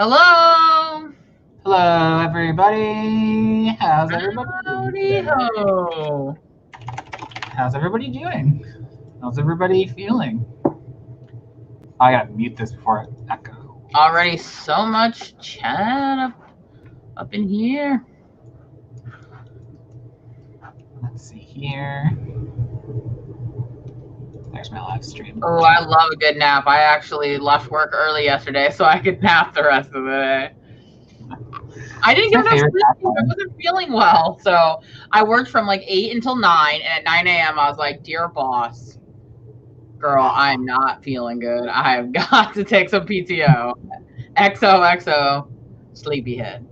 Hello. Hello, everybody. How's everybody doing? Howdy-ho. How's everybody doing? How's everybody feeling? I gotta mute this before it echoes. Already so much chat up in here. Let's see here. There's my live stream. Oh, I love a good nap. I actually left work early yesterday so I could nap the rest of the day. I didn't get enough sleep because I wasn't feeling well. So I worked from like 8 until 9, and at 9 a.m. I was like, dear boss, girl, I'm not feeling good. I have got to take some PTO. XOXO, sleepyhead.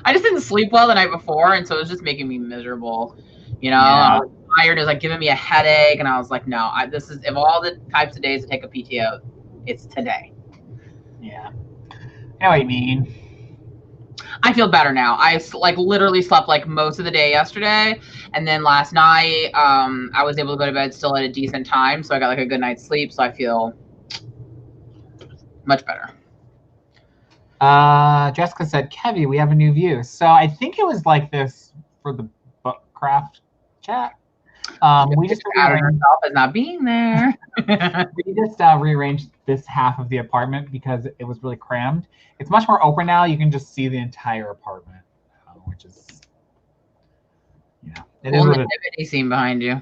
I just didn't sleep well the night before, and so it was just making me miserable. You know, I was tired. It was like giving me a headache, and I was like, no, this is, of all the types of days to take a PTO, it's today. Yeah. I know what you mean. I feel better now. I like literally slept like most of the day yesterday, and then last night I was able to go to bed still at a decent time, so I got like a good night's sleep, so I feel much better. Jessica said, Kevy, we have a new view. So I think it was like this for the book craft chat. We just rearranged as not being there. We just rearranged this half of the apartment because it was really crammed. It's much more open now. You can just see the entire apartment, which is, yeah. It is nativity scene behind you.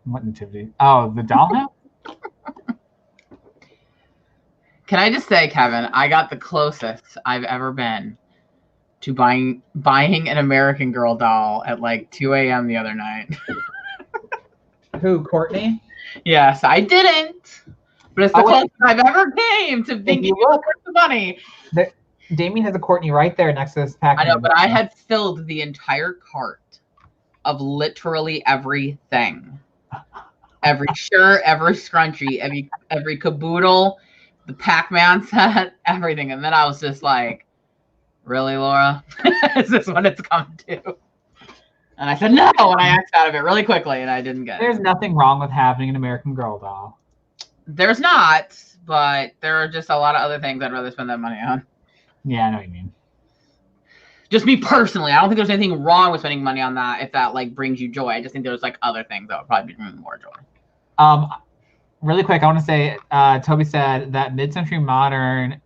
What nativity? Oh, the dollhouse? Can I just say, Kevin, I got the closest I've ever been to buying an American Girl doll at like 2 a.m. the other night. Who, Courtney? Yes, I didn't. But it's the closest I've ever came to thinking it was worth the money. Damien has a Courtney right there next to this package. I know, but I had filled the entire cart of literally everything. Every shirt, every scrunchie, every caboodle, the Pac-Man set, everything. And then I was just like, really, Laura? Is this what it's come to? And I said no, and I X'd out of it really quickly, and I didn't get it. There's nothing wrong with having an American Girl doll. There's not, but there are just a lot of other things I'd rather spend that money on. Yeah, I know what you mean. Just me personally, I don't think there's anything wrong with spending money on that if that like brings you joy. I just think there's like other things that would probably bring me more joy. Really quick, I want to say, Toby said that mid-century modern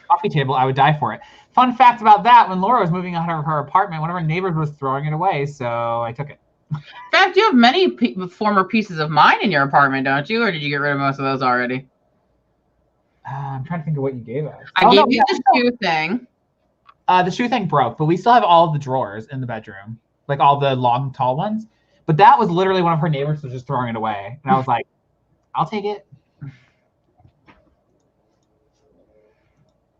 coffee table, I would die for it. Fun fact about that, when Laura was moving out of her apartment, one of her neighbors was throwing it away, so I took it. In fact, you have many former pieces of mine in your apartment, don't you? Or did you get rid of most of those already? I'm trying to think of what you gave us. I gave you the shoe thing. The shoe thing broke, but we still have all of the drawers in the bedroom, like all the long, tall ones. But that was literally one of her neighbors was just throwing it away. And I was like, I'll take it.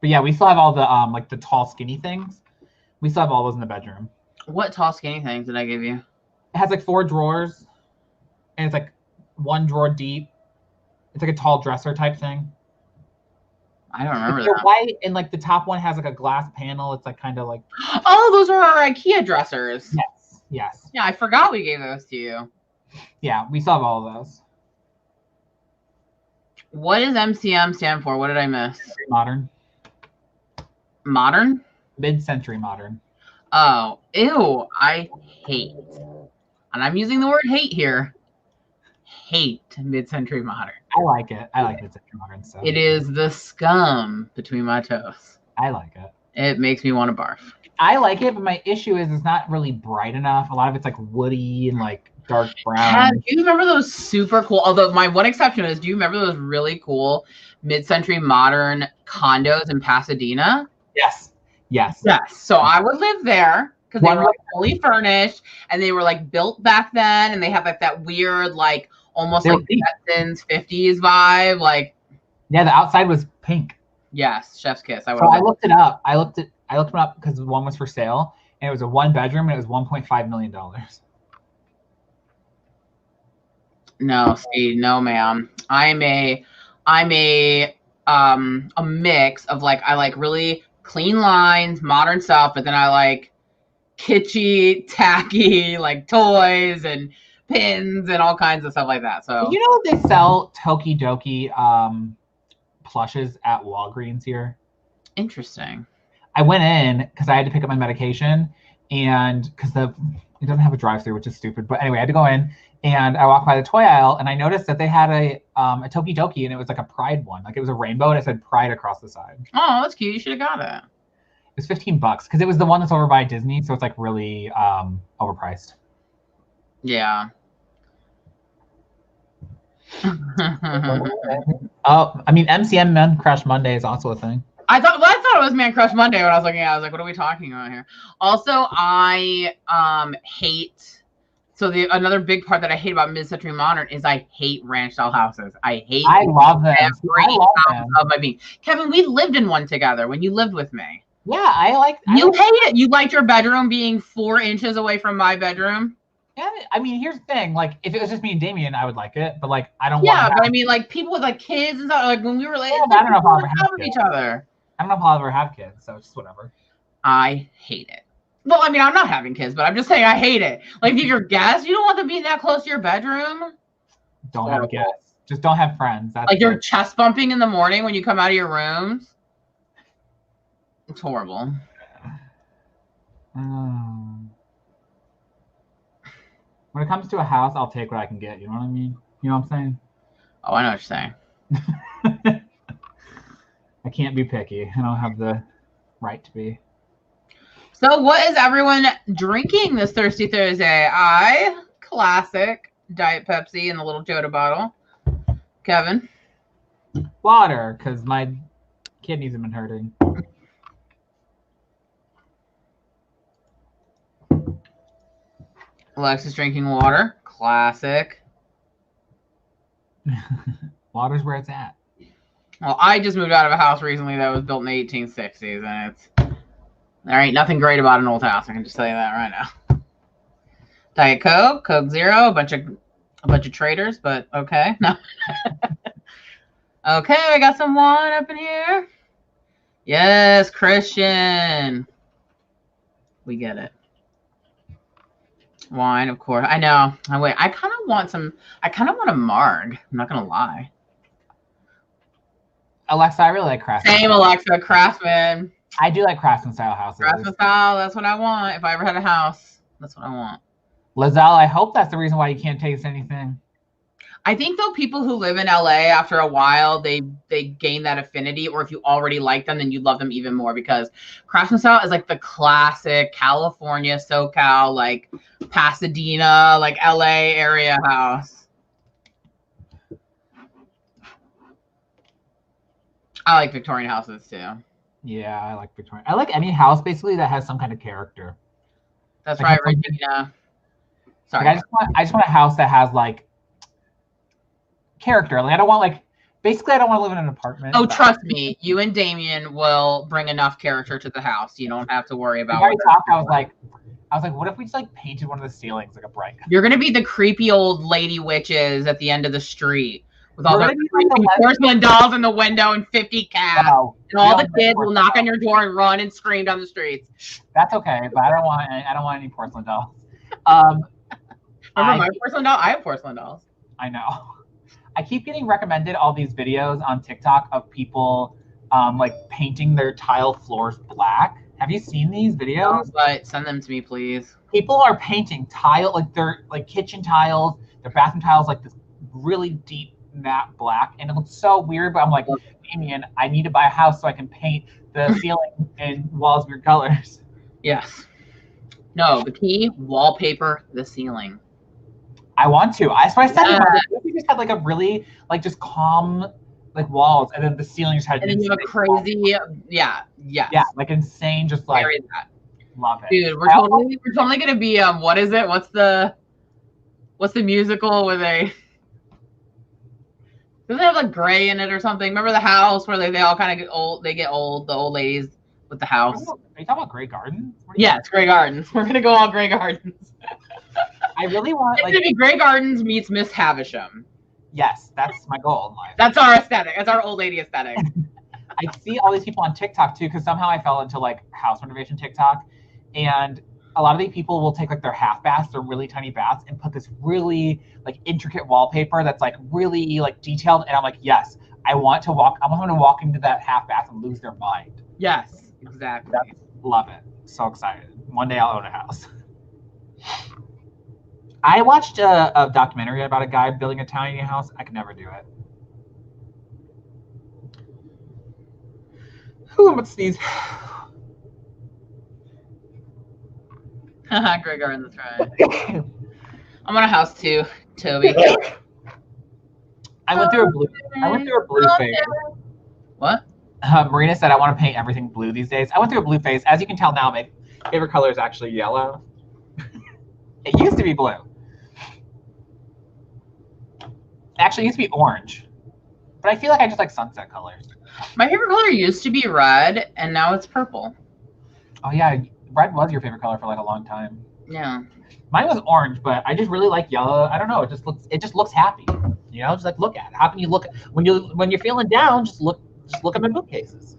But yeah, we still have all the like the tall, skinny things. We still have all those in the bedroom. What tall, skinny things did I give you? It has like 4 drawers, and it's like 1 drawer deep. It's like a tall dresser type thing. I don't remember They're that. white, and like the top one has like a glass panel. It's like kind of like. Oh, those are our IKEA dressers. Yes. Yes. Yeah, I forgot we gave those to you. Yeah, we still have all of those. What does MCM stand for? What did I miss? Modern. Modern? Mid-century modern. Oh, ew, I hate. And I'm using the word hate here. Hate mid-century modern. I like it. I like mid-century modern stuff. It is the scum between my toes. I like it. It makes me want to barf. I like it, but my issue is it's not really bright enough. A lot of it's like woody and like dark brown. Do you remember those super cool, although my one exception is, do you remember those really cool mid-century modern condos in Pasadena? Yes. Yes. Yes. So I would live there because they were like fully furnished and they were like built back then, and they have like that weird, like almost like Jetsons 50s vibe. Like, yeah, the outside was pink. Yes, chef's kiss. I looked it up. I looked it up because one was for sale, and it was a 1-bedroom, and it was $1.5 million. No, see, no, ma'am. I'm a mix of like, I like really clean lines, modern stuff, but then I like kitschy, tacky, like toys and pins and all kinds of stuff like that. So you know they sell Tokidoki plushes at Walgreens here. Interesting. I went in because I had to pick up my medication, and because it doesn't have a drive-through, which is stupid. But anyway, I had to go in, and I walked by the toy aisle, and I noticed that they had a Toki Doki, and it was like a Pride one. Like it was a rainbow, and it said Pride across the side. Oh, that's cute. You should have got it. It was $15 because it was the one that's over by Disney, so it's like really overpriced. Yeah. Oh, I mean, MCM Men Crush Monday is also a thing. I thought it was Man Crush Monday when I was looking at it. I was like, what are we talking about here? Also, I hate. So another big part that I hate about mid-century modern is I hate ranch style houses. I love them. Every ounce of my being. Kevin, we lived in one together when you lived with me. Yeah, I hate it. You liked your bedroom being 4 inches away from my bedroom. Yeah, I mean, here's the thing. Like, if it was just me and Damien, I would like it. But like, I don't. Yeah, but I mean, like people with like kids and stuff. Like when we were like, I don't know if I'll ever have each other. I don't know if I'll ever have kids, so it's just whatever. I hate it. Well, I mean, I'm not having kids, but I'm just saying I hate it. Like, if you're guests, you don't want them being that close to your bedroom. Don't have guests. Just don't have friends. That's like you're chest bumping in the morning when you come out of your rooms. It's horrible. When it comes to a house, I'll take what I can get. You know what I mean? You know what I'm saying? Oh, I know what you're saying. I can't be picky. I don't have the right to be. So what is everyone drinking this Thirsty Thursday? Classic Diet Pepsi in the little Joda bottle. Kevin? Water, because my kidneys have been hurting. Alexis drinking water. Classic. Water's where it's at. Well, I just moved out of a house recently that was built in the 1860s, and there ain't nothing great about an old house. I can just tell you that right now. Diet Coke, Coke Zero, a bunch of traders, but okay. No. Okay, I got some wine up in here. Yes, Christian. We get it. Wine, of course. I know. I kind of want a Marg. I'm not gonna lie. Alexa, I really like Craftsman. Same, Alexa. Craftsman. I do like Craftsman style houses. Craftsman style. That's what I want. If I ever had a house, that's what I want. Lazelle, I hope that's the reason why you can't taste anything. I think though people who live in LA after a while they gain that affinity, or if you already like them, then you love them even more because Craftsman style is like the classic California, SoCal, like Pasadena, like LA area house. I like Victorian houses too. Yeah, I like Victorian. I like any house basically that has some kind of character. That's like, right, Regina. Sorry. Like, I just want a house that has like character. Like I don't want basically I don't want to live in an apartment. Oh, trust me, you and Damien will bring enough character to the house. You don't have to worry about. I was like, what if we just like painted one of the ceilings like a bright color? You're gonna be the creepy old lady witches at the end of the street with all the porcelain dolls in the window and 50 cats. Wow. And all the kids will knock on your door and run and scream down the streets. That's okay, but I don't want any porcelain dolls. Remember my porcelain doll? I have porcelain dolls. I know. I keep getting recommended all these videos on TikTok of people like painting their tile floors black. Have you seen these videos? No, but send them to me, please. People are painting tile, like their kitchen tiles, their bathroom tiles, like this really deep matte black, and it looks so weird. But I'm like, Damien, I need to buy a house so I can paint the ceiling and walls weird colors. Yes. No, the key, wallpaper the ceiling. I want to. That's what I said. We just had like a really just calm walls, and then the ceiling just had. And then you have a crazy, yeah, like insane, just like. Love it, dude. We're totally gonna be what is it? What's the musical with a? Doesn't it have like gray in it or something? Remember the house where they all kind of get old? They get old. The old ladies with the house. Are you talking about Grey Gardens? Yeah, it's Grey Gardens. We're gonna go all Grey Gardens. I really want it's gonna be Grey Gardens meets Miss Havisham. Yes, that's my goal in life. That's our aesthetic. That's our old lady aesthetic. I see all these people on TikTok too, because somehow I fell into like house renovation TikTok, and a lot of these people will take like their half baths, their really tiny baths, and put this really like intricate wallpaper that's like really like detailed. And I'm like, yes, I want them to walk into that half bath and lose their mind. Yes, exactly. Love it. So excited. One day I'll own a house. I watched a documentary about a guy building a tiny house. I could never do it. Who am I sneeze? Gregor in the throne. I'm on a house too, Toby. I went through a blue phase. What? Marina said I want to paint everything blue these days. I went through a blue phase. As you can tell now, my favorite color is actually yellow. It used to be blue. Actually, it used to be orange. But I feel like I just like sunset colors. My favorite color used to be red, and now it's purple. Oh yeah, red was your favorite color for like a long time. Yeah. Mine was orange, but I just really like yellow. I don't know. It just looks happy. You know, just like look at it. How can you look when you're feeling down? Just look at my bookcases.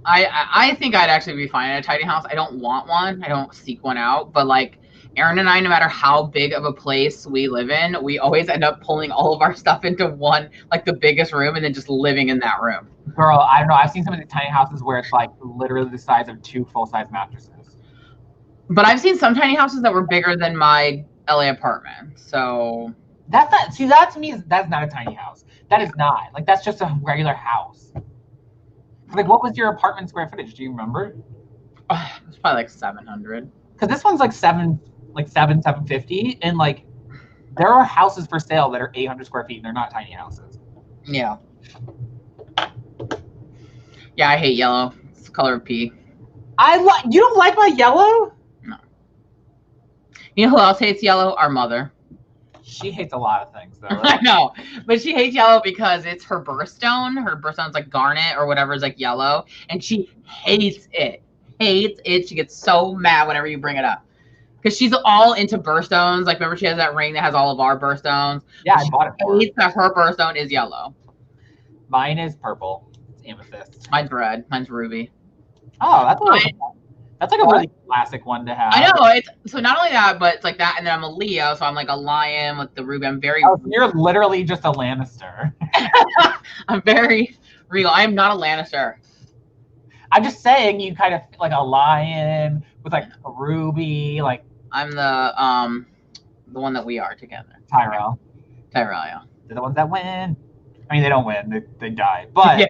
I think I'd actually be fine in a tiny house. I don't want one. I don't seek one out. But like Aaron and I, no matter how big of a place we live in, we always end up pulling all of our stuff into one, like the biggest room, and then just living in that room. Girl, I don't know. I've seen some of these tiny houses where it's like literally the size of 2 full-size mattresses. But I've seen some tiny houses that were bigger than my LA apartment. So that's not. See, that to me that's not a tiny house. That is not. Like that's just a regular house. Like, what was your apartment square footage? Do you remember? It was probably like 700. Because this one's like 750, and like there are houses for sale that are 800 square feet, and they're not tiny houses. Yeah. Yeah, I hate yellow. It's the color of pee. You don't like my yellow? No. You know who else hates yellow? Our mother. She hates a lot of things, though. I know, but she hates yellow because it's her birthstone. Her birthstone's like garnet or whatever is like yellow, and she hates it. Hates it. She gets so mad whenever you bring it up because she's all into birthstones. Like, remember she has that ring that has all of our birthstones. Yeah, I bought it for her. Hates that her birthstone is yellow. Mine is purple. It's amethyst. Mine's red. Mine's ruby. Oh, that's like a really classic one to have. I know. It's so not only that, but it's like that, and then I'm a Leo, so I'm like a lion with the ruby. I'm very. Oh, so you're literally just a Lannister. I'm very real. I am not a Lannister. I'm just saying, you kind of like a lion with like a ruby, like. I'm the one that we are together. Tyrell, yeah. They're the ones that win. I mean, they don't win; they die. But yeah.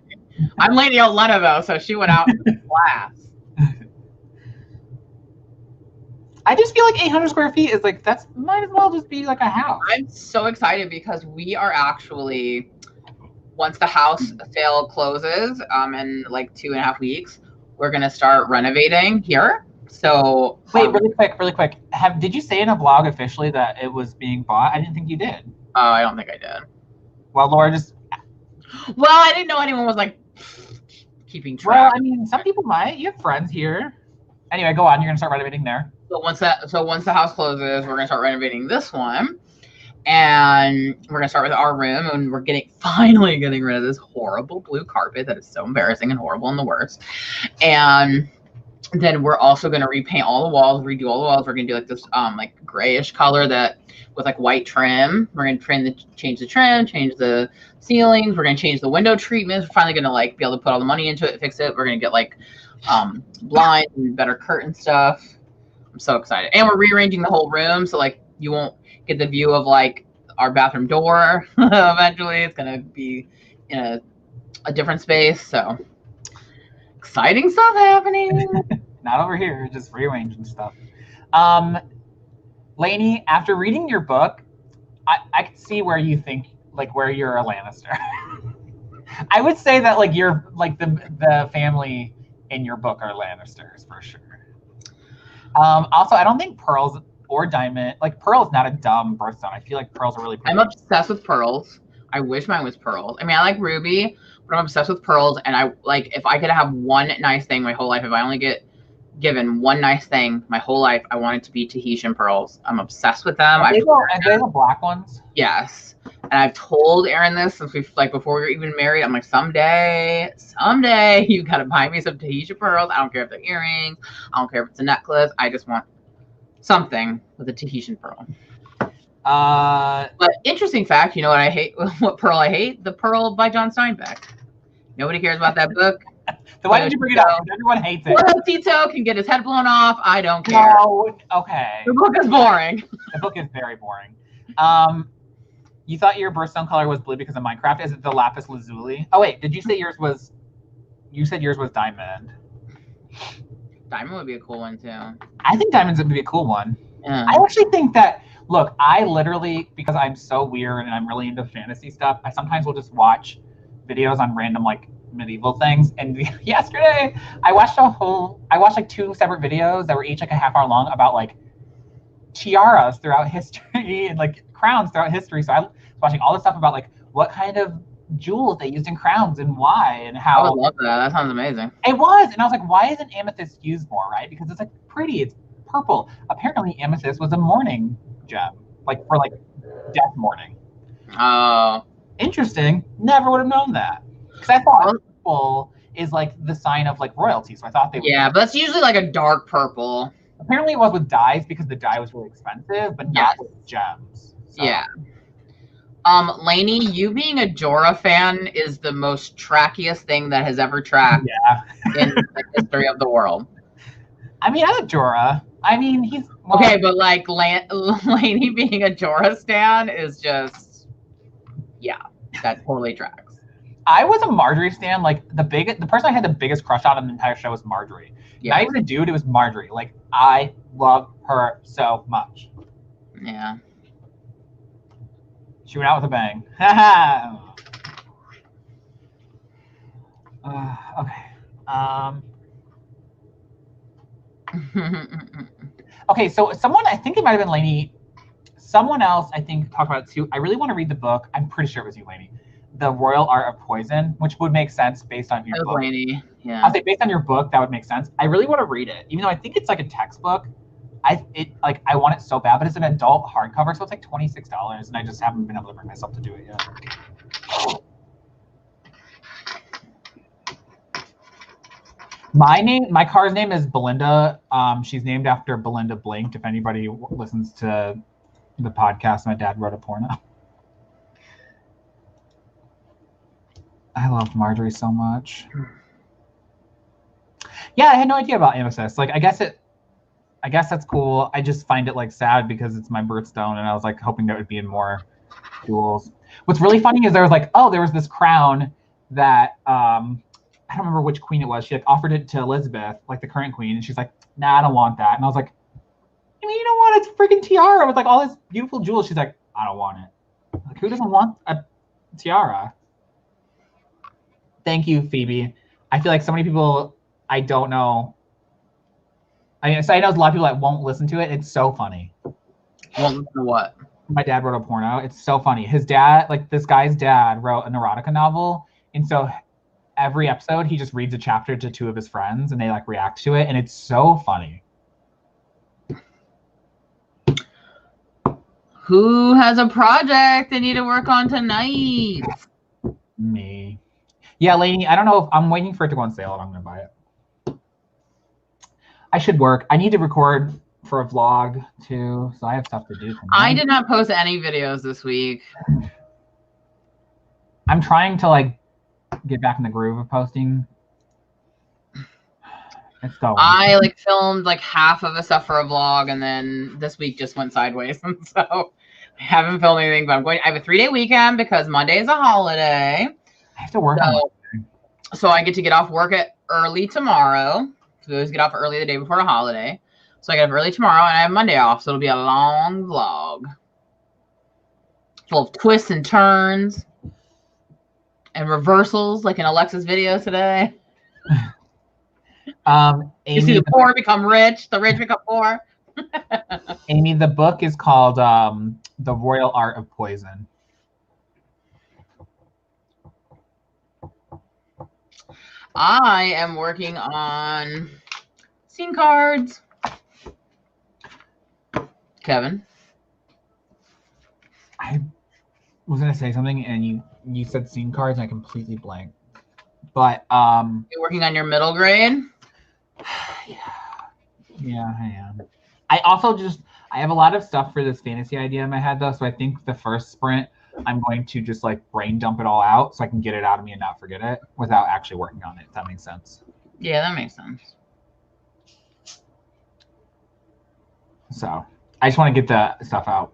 I'm Lady Olenna though, so she went out in class. I just feel like 800 square feet is like might as well just be like a house. I'm so excited because we are actually, once the house sale closes, in like 2.5 weeks, we're gonna start renovating here. So wait, really quick. Did you say in a vlog officially that it was being bought? I didn't think you did. Oh, I don't think I did. Well, Laura just. Well, I didn't know anyone was like keeping track. Well, I mean, some people might. You have friends here. Anyway, go on. You're gonna start renovating there. So once the house closes, we're gonna start renovating this one, and we're gonna start with our room, and we're finally getting rid of this horrible blue carpet that is so embarrassing and horrible and the worst. And then we're also gonna repaint all the walls, redo all the walls. We're gonna do like this like grayish color that with like white trim. We're gonna change the trim, change the ceilings. We're gonna change the window treatments. We're finally gonna like be able to put all the money into it, fix it. We're gonna get like blinds and better curtain stuff. I'm so excited. And we're rearranging the whole room, so like you won't get the view of like our bathroom door eventually. It's gonna be in a different space. So exciting stuff happening. Not over here, just rearranging stuff. Lainey, after reading your book, I could see where you think like where you're a Lannister. I would say that like you're like the family in your book are Lannisters for sure. Also, I don't think pearls or diamond, like pearl's not a dumb birthstone. I feel like pearls are really pretty. I'm obsessed with pearls. I wish mine was pearls. I mean, I like ruby, but I'm obsessed with pearls. And I like, if I could have one nice thing my whole life, if I only get given one nice thing my whole life, I want it to be Tahitian pearls. I'm obsessed with them. Are they the black ones? Yes. And I've told Aaron this since before we were even married. I'm like, someday you gotta buy me some Tahitian pearls. I don't care if they're earrings. I don't care if it's a necklace. I just want something with a Tahitian pearl. But interesting fact, you know what I hate? What pearl I hate? The Pearl by John Steinbeck. Nobody cares about that book. So why did you bring it up? Everyone hates it. Well, Tito can get his head blown off. I don't care. No, okay. The book is boring. The book is very boring. You thought your birthstone color was blue because of Minecraft. Is it the lapis lazuli? Oh wait, did you say yours was? You said yours was diamond. Diamond would be a cool one too. I think diamonds would be a cool one. Yeah. I actually think that. Look, I literally, because I'm so weird and I'm really into fantasy stuff, I sometimes will just watch videos on random like medieval things. And yesterday, I watched like 2 separate videos that were each like a half hour long about like tiaras throughout history and like crowns throughout history. So I was watching all this stuff about like what kind of jewels they used in crowns and why and how. I would love that. That sounds amazing. It was, and I was like, why isn't amethyst used more, right? Because it's like pretty, it's purple. Apparently, amethyst was a mourning gem, like for like death mourning. Oh, interesting. Never would have known that. Because I thought purple is like the sign of like royalty, so I thought they would. Yeah, but it's usually like a dark purple. Apparently, it was with dyes because the dye was really expensive, but not with gems. So. Yeah. Lainey, you being a Jorah fan is the most trackiest thing that has ever tracked in the history of the world. I mean, I like Jorah. I mean, he's okay, but like Lainey being a Jorah stan is just, that totally tracks. I was a Marjorie stan. Like the person I had the biggest crush on in the entire show was Marjorie. Yeah. Not even a dude, it was Marjorie. Like I love her so much. Yeah. She went out with a bang. Okay. Okay, so someone, I think it might have been Lainey, someone else I think talked about it too. I really want to read the book. I'm pretty sure it was you, Lainey. The Royal Art of Poison, which would make sense based on your book. Lainey, yeah. I'll say based on your book, that would make sense. I really want to read it, even though I think it's like a textbook. I want it so bad, but it's an adult hardcover, so it's like $26, and I just haven't been able to bring myself to do it yet. My car's name is Belinda. She's named after Belinda Blinked. If anybody listens to the podcast, my dad wrote a porno. I love Marjorie so much. Yeah, I had no idea about amethyst. Like, I guess that's cool. I just find it like sad because it's my birthstone, and I was like hoping that would be in more jewels. What's really funny is there was this crown that I don't remember which queen it was. She like offered it to Elizabeth, like the current queen, and she's like, "Nah, I don't want that." And I was like, "I mean, you don't want it? It's a freaking tiara with like all this beautiful jewels." She's like, "I don't want it." Like, who doesn't want a tiara? Thank you, Phoebe. I feel like so many people I don't know. I know there's a lot of people that won't listen to it. It's so funny. Won't listen to what? My dad wrote a porno. It's so funny. His dad, like this guy's dad, wrote an erotica novel, and so every episode he just reads a chapter to 2 of his friends, and they like react to it, and it's so funny. Who has a project they need to work on tonight? Me. Yeah, Lainey, I don't know if I'm waiting for it to go on sale and I'm gonna buy it. I should work. I need to record for a vlog too, so I have stuff to do tonight. I did not post any videos this week. I'm trying to like get back in the groove of posting. It's going. I like filmed like half of the stuff for a vlog, and then this week just went sideways, and so I haven't filmed anything. But I have a 3-day weekend because Monday is a holiday. I have to work on Monday. So I get to get off work early tomorrow. So we always get off early the day before the holiday. So I get up early tomorrow, and I have Monday off. So it'll be a long vlog full of twists and turns and reversals, like in Alexa's video today. You see the poor become rich, the rich become poor. Amy, the book is called The Royal Art of Poison. I am working on scene cards. Kevin? I was going to say something, and you said scene cards, and I completely blanked. But you're working on your middle grade? Yeah, I am. I I have a lot of stuff for this fantasy idea in my head, though, so I think the first sprint, I'm going to just like brain dump it all out so I can get it out of me and not forget it without actually working on it, if that makes sense. Yeah, that makes sense. So I just want to get the stuff out.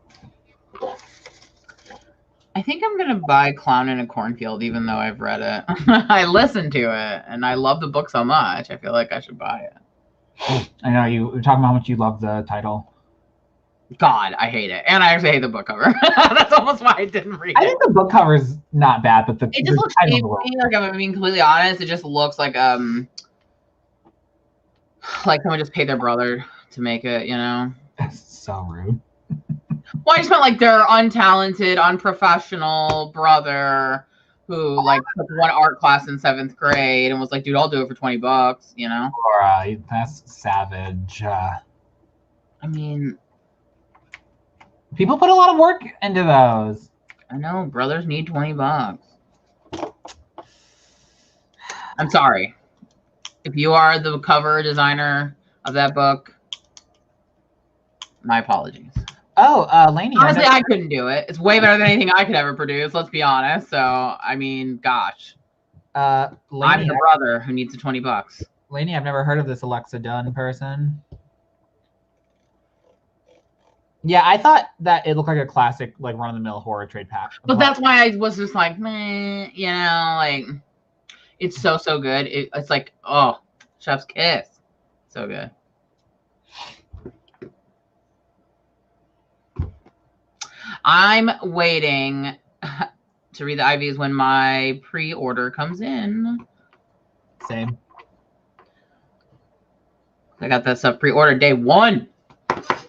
I think I'm going to buy Clown in a Cornfield, even though I've read it. I listened to it, and I love the book so much. I feel like I should buy it. I know you were talking about how much you love the title. God, I hate it. And I actually hate the book cover. That's almost why I didn't read it. I think the book cover is not bad, but it just looks cheap to me, like, if I'm being completely honest, it just looks like someone just paid their brother to make it, you know? That's so rude. Well, I just meant like their untalented, unprofessional brother who like took one art class in 7th grade and was like, dude, I'll do it for $20, you know? Or that's savage. I mean, people put a lot of work into those. I know, brothers need $20. I'm sorry. If you are the cover designer of that book, my apologies. Oh, Lainey. Honestly, I couldn't do it. It's way better than anything I could ever produce, let's be honest. So, I mean, gosh. Lainey, I'm the brother who needs the $20. Lainey, I've never heard of this Alexa Dunn person. Yeah, I thought that it looked like a classic, like run-of-the-mill horror trade pack. But that's why I was just like, meh, you know, like, it's so good. It's like, oh, chef's kiss. So good. I'm waiting to read the IVs when my pre-order comes in. Same. I got that stuff pre-ordered day 1.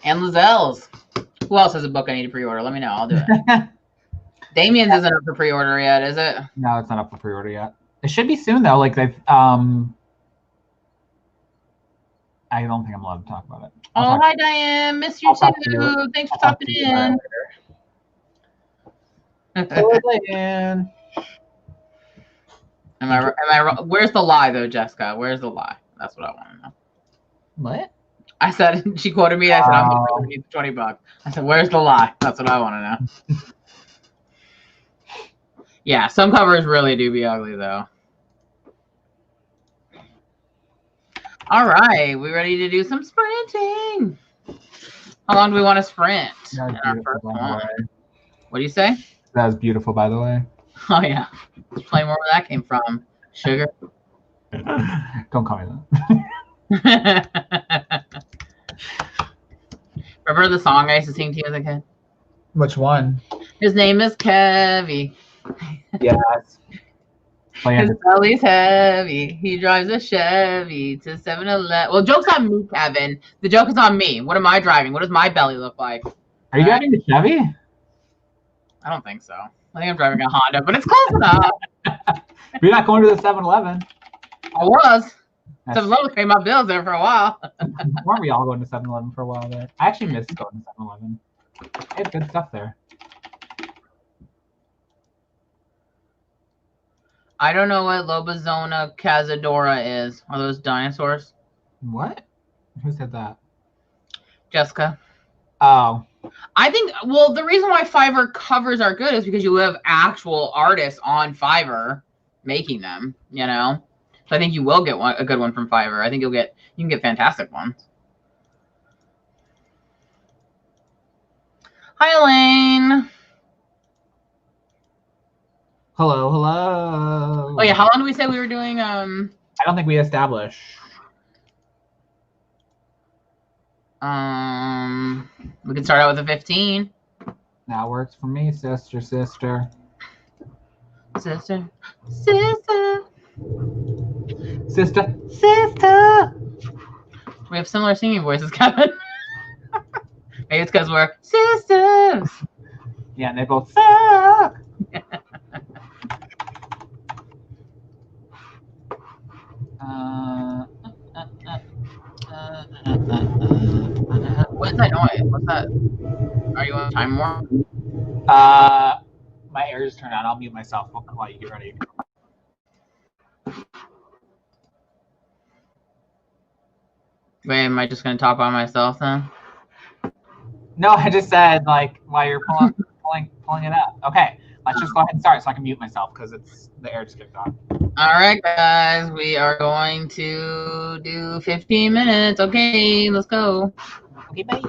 And Lazelle's. Who else has a book I need to pre-order? Let me know. I'll do it. Damien's isn't up for pre-order yet, is it? No, it's not up for pre-order yet. It should be soon though. Like they've I don't think I'm allowed to talk about it. Oh, hi Diane. Miss you too. Thanks for stopping in. Hello, Diane. Am I? Where's the lie though, Jessica? Where's the lie? That's what I want to know. What? I said, she quoted me. I said, I'm going to need $20. I said, where's the lie? That's what I want to know. Yeah, some covers really do be ugly, though. All right, we ready to do some sprinting? How long do we want to sprint? That was beautiful, by the way. What do you say? That was beautiful, by the way. Oh, yeah. Let's play more where that came from. Sugar. Don't call me that. Remember the song I used to sing to you as a kid? Which one? His name is Kevy. Yes. His belly's heavy. He drives a Chevy to 7-Eleven. Well, joke's on me, Kevin. The joke is on me. What am I driving? What does my belly look like? Are you driving the Chevy? I don't think so. I think I'm driving a Honda, but it's close enough. You're not going to the 7-Eleven. I was. 7-Eleven paid my bills there for a while. Weren't we all going to 7-Eleven for a while there? I actually missed going to 7-Eleven. They had good stuff there. I don't know what Lobazona Cazadora is. Are those dinosaurs? What? Who said that? Jessica. Oh. I think, well, the reason why Fiverr covers are good is because you have actual artists on Fiverr making them, you know? So I think you will get a good one from Fiverr. I think you can get fantastic ones. Hi, Elaine. Hello, hello. Oh yeah, how long did we say we were doing? I don't think we established. We can start out with a 15. That works for me, sister. Sister. We have similar singing voices, Kevin. Maybe it's because we're sisters. Yeah, and they both suck. What's that noise? What's that? Are you on time more? My air just turned on. I'll mute myself while you get ready. Wait, am I just gonna talk by myself then? No, I just said like while you're pulling it up. Okay, let's just go ahead and start so I can mute myself because the air just kicked on. All right, guys, we are going to do 15 minutes. Okay, let's go. Okay, bye.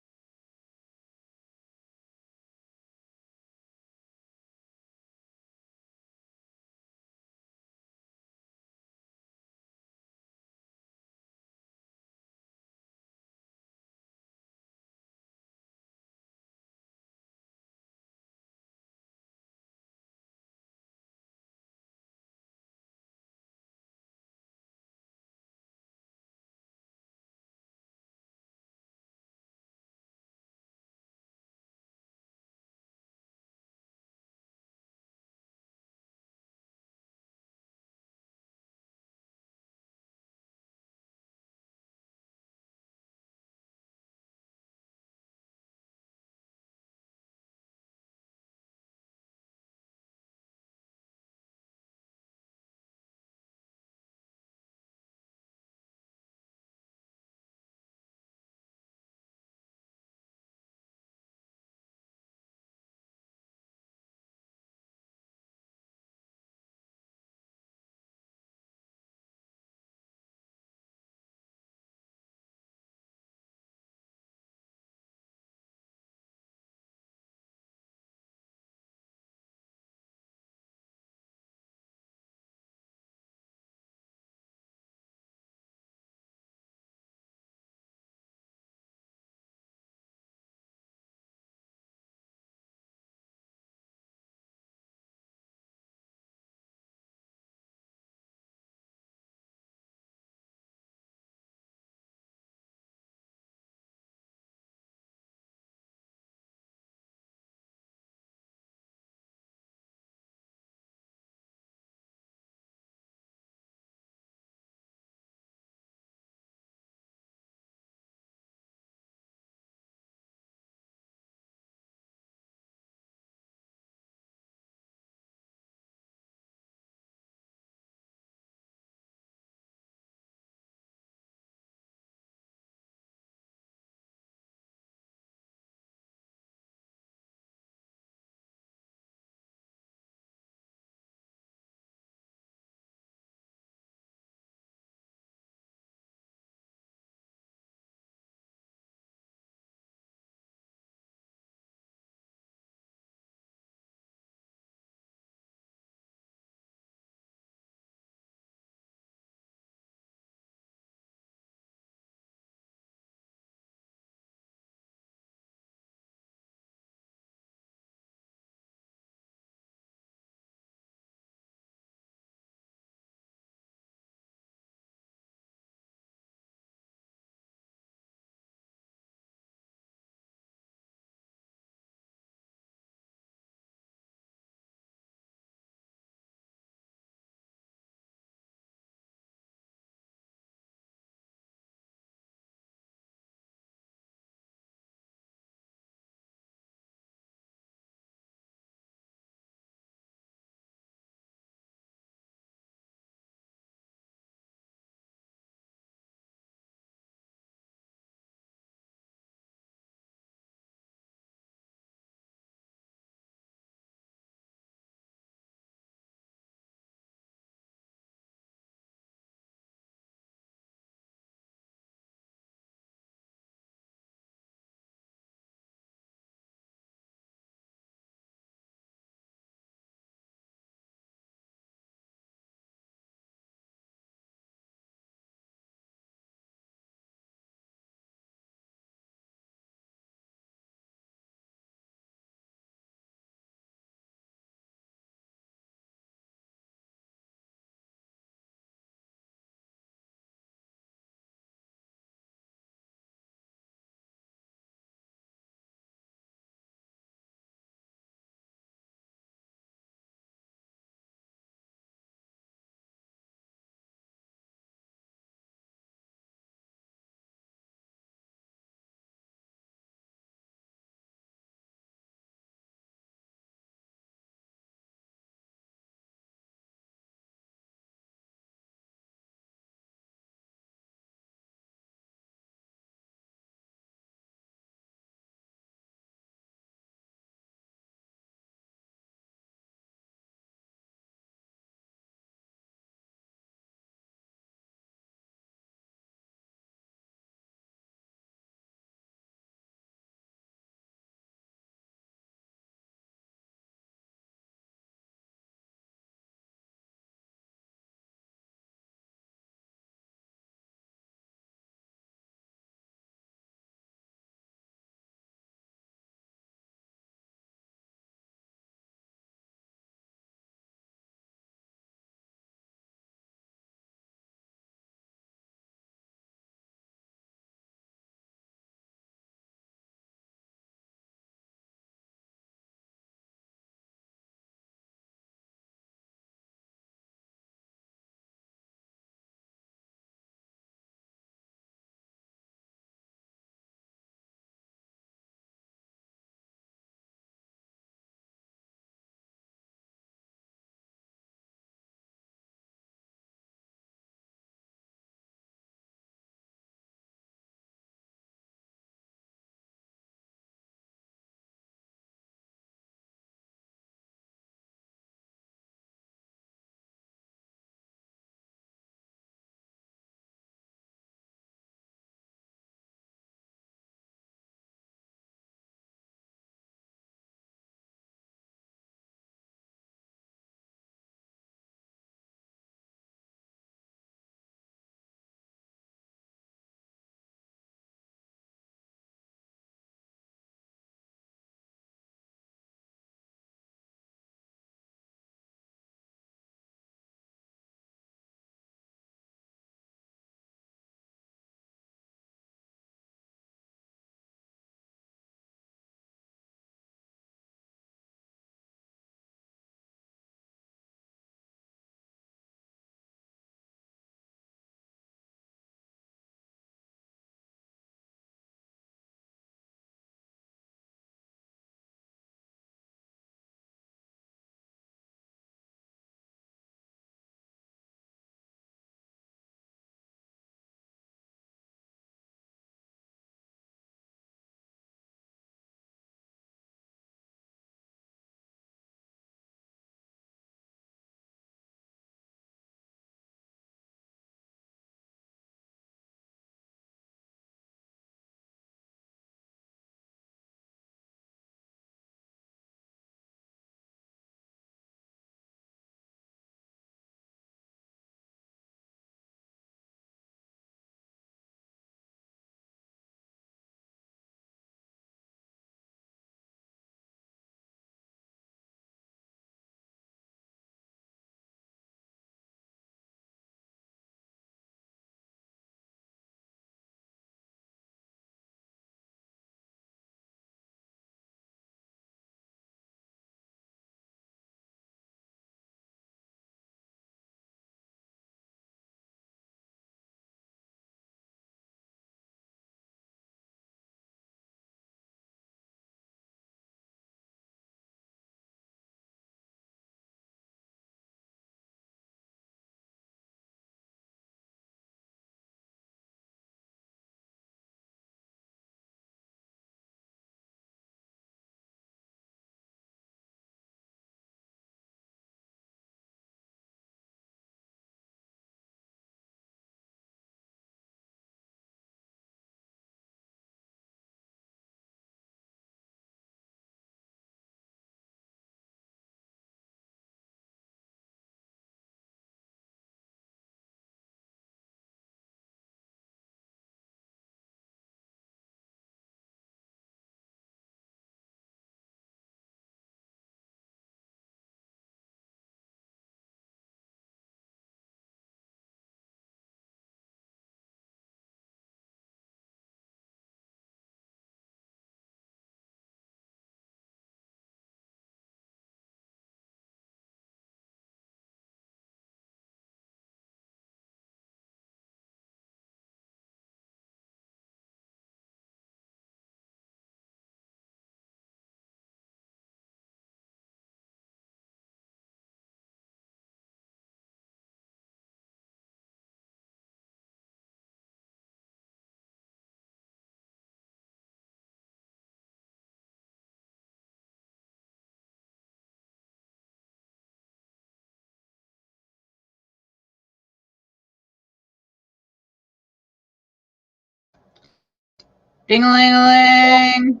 Ding-a-ling-a-ling.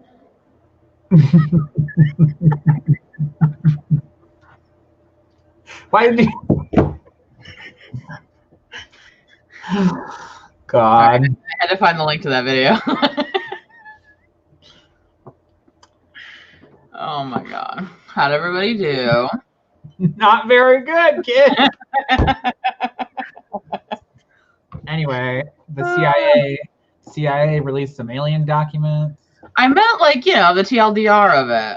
Why did you? God. I had to find the link to that video. Oh my God. How'd everybody do? Not very good, kid. Anyway, the CIA released some alien documents. I meant like, you know, the TLDR of it.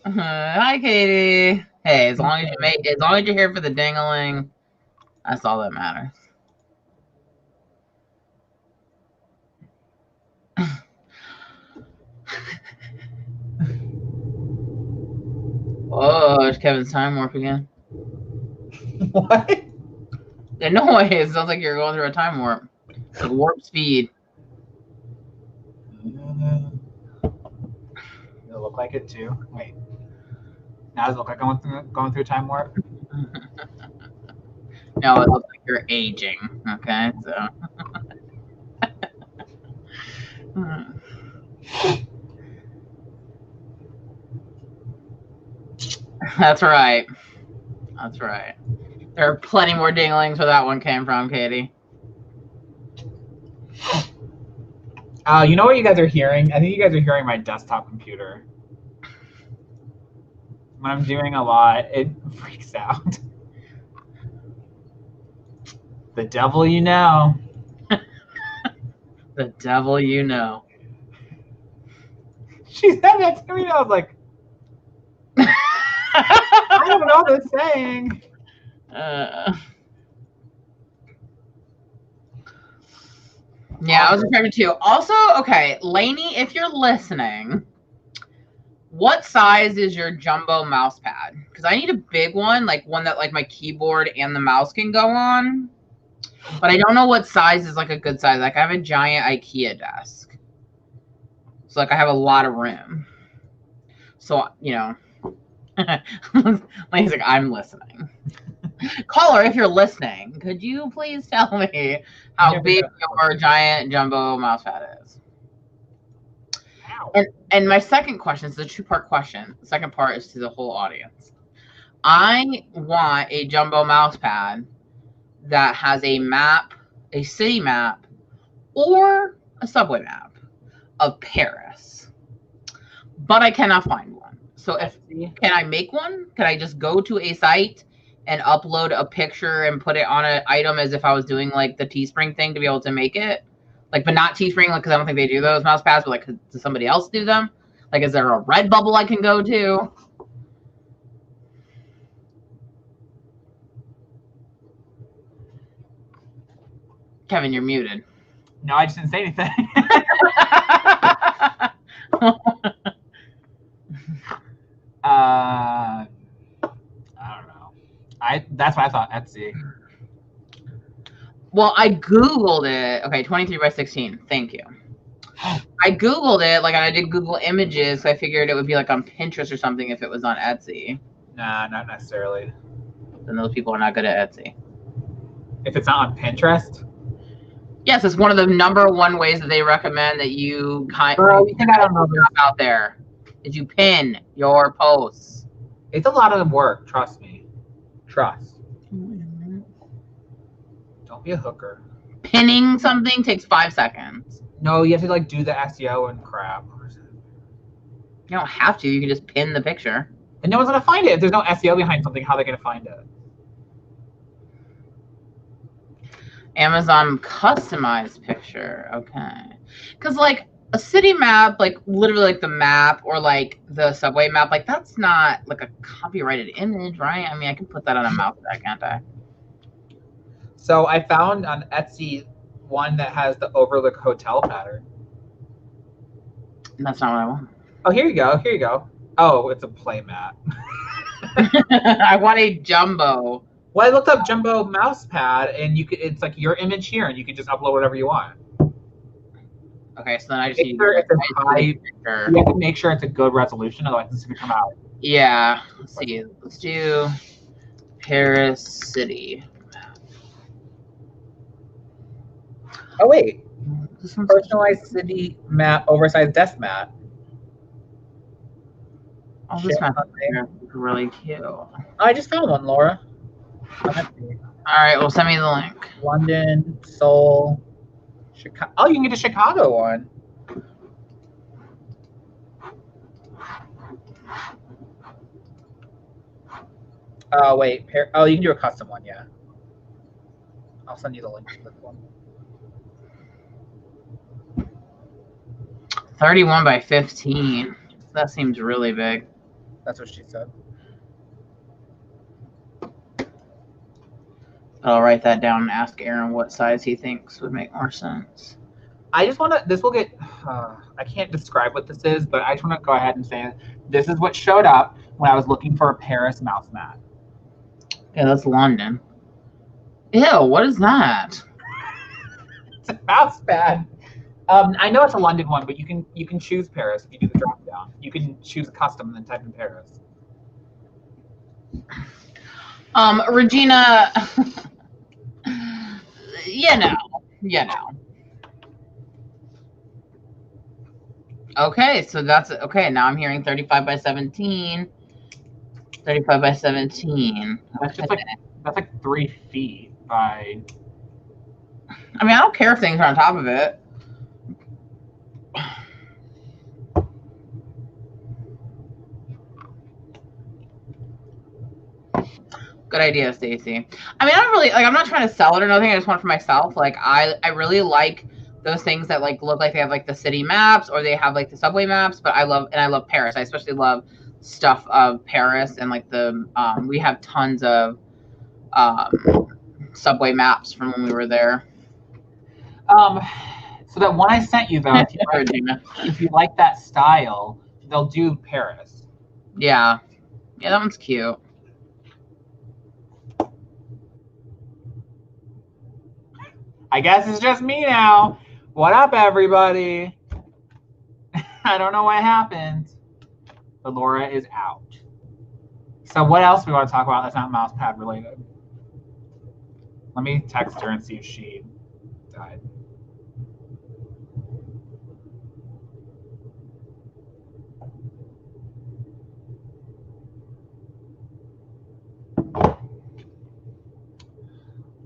Hi, Katie. Hey, as long as you're here for the dingling, that's all that matters. Oh, it's Kevin's time warp again. What? The noise. It sounds like you're going through a time warp. It's like warp speed. It'll look like it too. Wait. Now does it look like I'm going through a time warp? No, it looks like you're aging. Okay, so. That's right. That's right. There are plenty more dinglings where that one came from, Katie. You know what you guys are hearing? I think you guys are hearing my desktop computer. When I'm doing a lot, it freaks out. The devil you know. The devil you know. She said that to me, and I was like, I don't know what it's saying. Yeah, I was afraid too. Also, okay, Lainey, if you're listening, what size is your jumbo mouse pad? Because I need a big one, like one that like my keyboard and the mouse can go on. But I don't know what size is like a good size. Like I have a giant IKEA desk. So like I have a lot of room. So, you know, Lainey's like, I'm listening. Caller, if you're listening, could you please tell me how big your giant jumbo mouse pad is? And my second question is a two-part question. The second part is to the whole audience. I want a jumbo mouse pad that has a map, a city map, or a subway map of Paris. But I cannot find one. So can I make one? Can I just go to a site and upload a picture and put it on an item as if I was doing like the Teespring thing to be able to make it? Like, but not Teespring, like, because I don't think they do those mouse pads, but like, does somebody else do them? Like, is there a Redbubble I can go to? Kevin, you're muted. No, I just didn't say anything. I don't know. That's what I thought. Etsy. Well, I Googled it. Okay, 23 by 16. Thank you. I Googled it, like, and I did Google Images. So I figured it would be like on Pinterest or something if it was on Etsy. Nah, not necessarily. Then those people are not good at Etsy. If it's not on Pinterest? Yes, it's one of the #1 ways that they recommend that you kind of out there. Is you pin your posts. It's a lot of work, trust me. Trust. Don't be a hooker. Pinning something takes 5 seconds. No, you have to like do the SEO and crap. You don't have to. You can just pin the picture. And no one's gonna find it. If there's no SEO behind something, how are they gonna find it? Amazon customized picture. Okay. Because like a city map, like literally like the map or like the subway map, like that's not like a copyrighted image, right? I mean, I can put that on a mouse pad, can't I? So I found on Etsy one that has the overlook hotel pattern. That's not what I want. Oh, here you go. Here you go. Oh, it's a play mat. I want a jumbo. Well, I looked up jumbo mouse pad, and you could. It's like your image here, and you can just upload whatever you want. Okay, so then I just need you have to make sure it's a good resolution, otherwise it's gonna come out Yeah. Let's see. Let's do Paris City. Oh wait. Personalized city map, oversized desk mat. Oh, this map is really cute. I just found one, Laura. All right, well, send me the link. London, Seoul, Chicago. Oh, you can get a Chicago one. Oh wait, oh, you can do a custom one, yeah. I'll send you the link to this one. 31 by 15. That seems really big. That's what she said. I'll write that down and ask Aaron what size he thinks would make more sense. I just want to, this will get, I can't describe what this is, but I just want to go ahead and say this is what showed up when I was looking for a Paris mouse mat. Yeah, that's London. Ew, what is that? It's a mouse pad. I know it's a London one, but you can choose Paris if you do the drop down. You can choose custom and then type in Paris. Regina, you know. Okay, so that's okay. Now I'm hearing 35 by 17. 35 by 17. That's just that's like 3 feet by. I mean, I don't care if things are on top of it. Good idea, Stacy. I mean, I don't really like. I'm not trying to sell it or nothing. I just want it for myself. Like, I really like those things that like look like they have like the city maps or they have like the subway maps. But I love Paris. I especially love stuff of Paris and like the we have tons of subway maps from when we were there. So that one I sent you though, if you like that style, they'll do Paris. Yeah, that one's cute. I guess it's just me now. What up, everybody? I don't know what happened, but Laura is out. So what else we want to talk about that's not mousepad related? Let me text her and see if she died.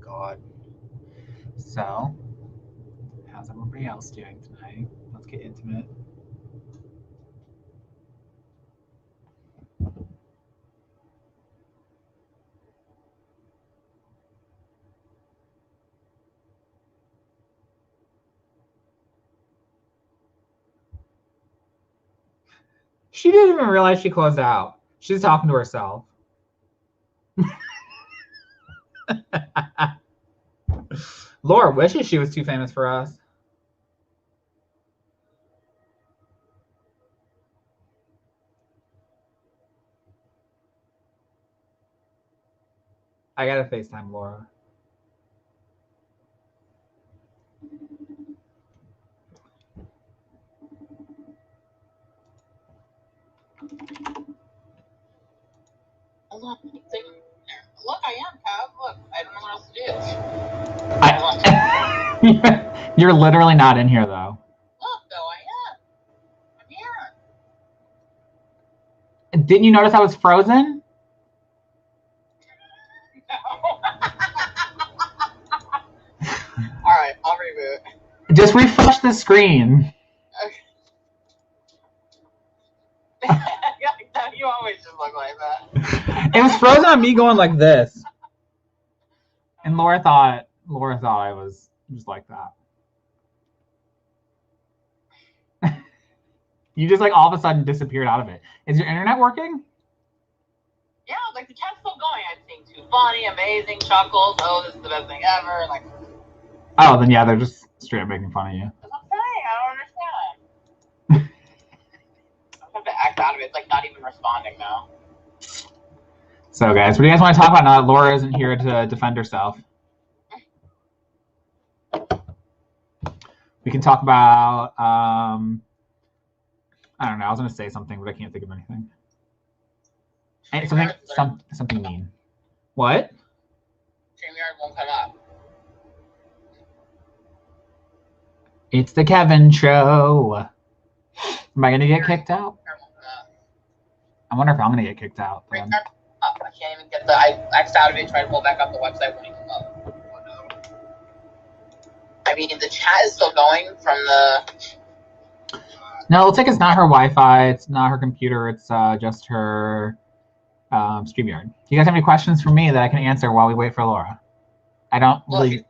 God. So, how's everybody else doing tonight? Let's get intimate. She didn't even realize she closed out. She's talking to herself. Laura wishes she was too famous for us. I gotta FaceTime Laura. Look, I am, Cav. Look, I don't know what else to do. You're literally not in here, though. Look, though, I am. I'm here. Didn't you notice I was frozen? No. All right, I'll reboot. Just refresh the screen. You always just look like that. It was frozen on me going like this. And Laura thought I was just like that. You just like all of a sudden disappeared out of it. Is your internet working? Yeah, like the chat's still going. I'm seeing too funny, amazing, chuckles. Oh, this is the best thing ever. Like. Oh, then yeah, they're just straight up making fun of you. That's what I'm saying. I don't understand. I have to act out of it. It's like not even responding now. So, guys, what do you guys want to talk about now that Laura isn't here to defend herself? We can talk about, I don't know, I was going to say something, but I can't think of anything. And something mean. What? StreamYard won't come up. It's the Kevin show. Am I gonna get kicked out? I wonder if I'm gonna get kicked out. I can't even get I X'd out of it, trying to pull back up the website when it come up. Oh, no. I mean, the chat is still going from the... No, it looks like it's not her Wi-Fi. It's not her computer. It's just her StreamYard. Do you guys have any questions for me that I can answer while we wait for Laura? I don't really...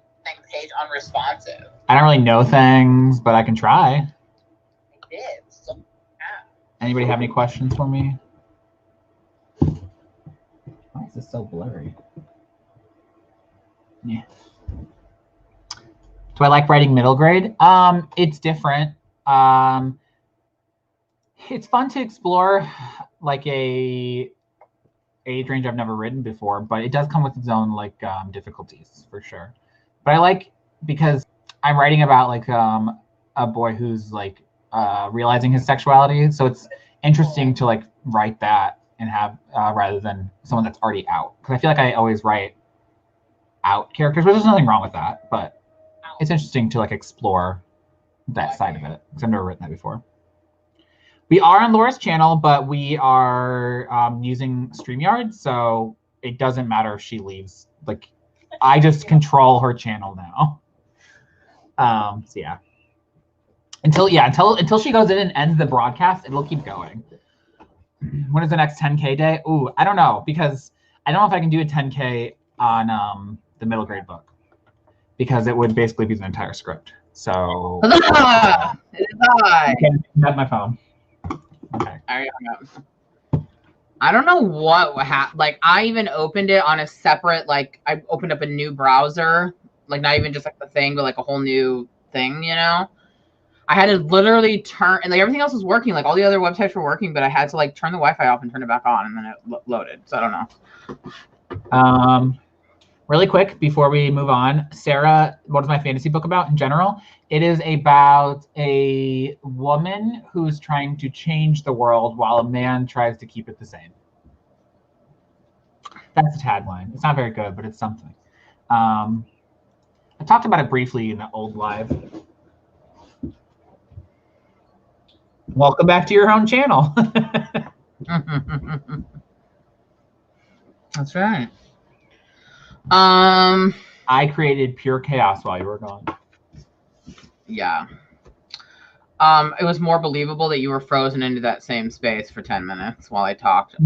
Page unresponsive. I don't really know things, but I can try. I did. So, yeah. Anybody have any questions for me? Why is this so blurry? Yeah. Do I like writing middle grade? It's different. It's fun to explore like a age range I've never written before, but it does come with its own like difficulties for sure. But I like, because I'm writing about like a boy who's like realizing his sexuality, so it's interesting to like write that and have rather than someone that's already out. Because I feel like I always write out characters, but there's nothing wrong with that. But it's interesting to like explore that side of it, because I've never written that before. We are on Laura's channel, but we are using StreamYard, so it doesn't matter if she leaves. Like, I just control her channel now. So yeah. Until she goes in and ends the broadcast, it'll keep going. When is the next 10K day? Ooh, I don't know, because I don't know if I can do a 10K on the middle grade book, because it would basically be the entire script. So it is I. Okay, have my phone. Okay. I don't know what happened. Like, I even opened it on a separate, like, I opened up a new browser, like not even just like the thing, but like a whole new thing, you know? I had to literally turn, and like everything else was working, like all the other websites were working, but I had to like turn the Wi-Fi off and turn it back on, and then it loaded. So I don't know. Really quick before we move on, Sarah, what is my fantasy book about in general? It is about a woman who's trying to change the world while a man tries to keep it the same. That's the tagline. It's not very good, but it's something. I talked about it briefly in the old live. Welcome back to your own channel. That's right. I created pure chaos while you were gone. Yeah. It was more believable that you were frozen into that same space for 10 minutes while I talked,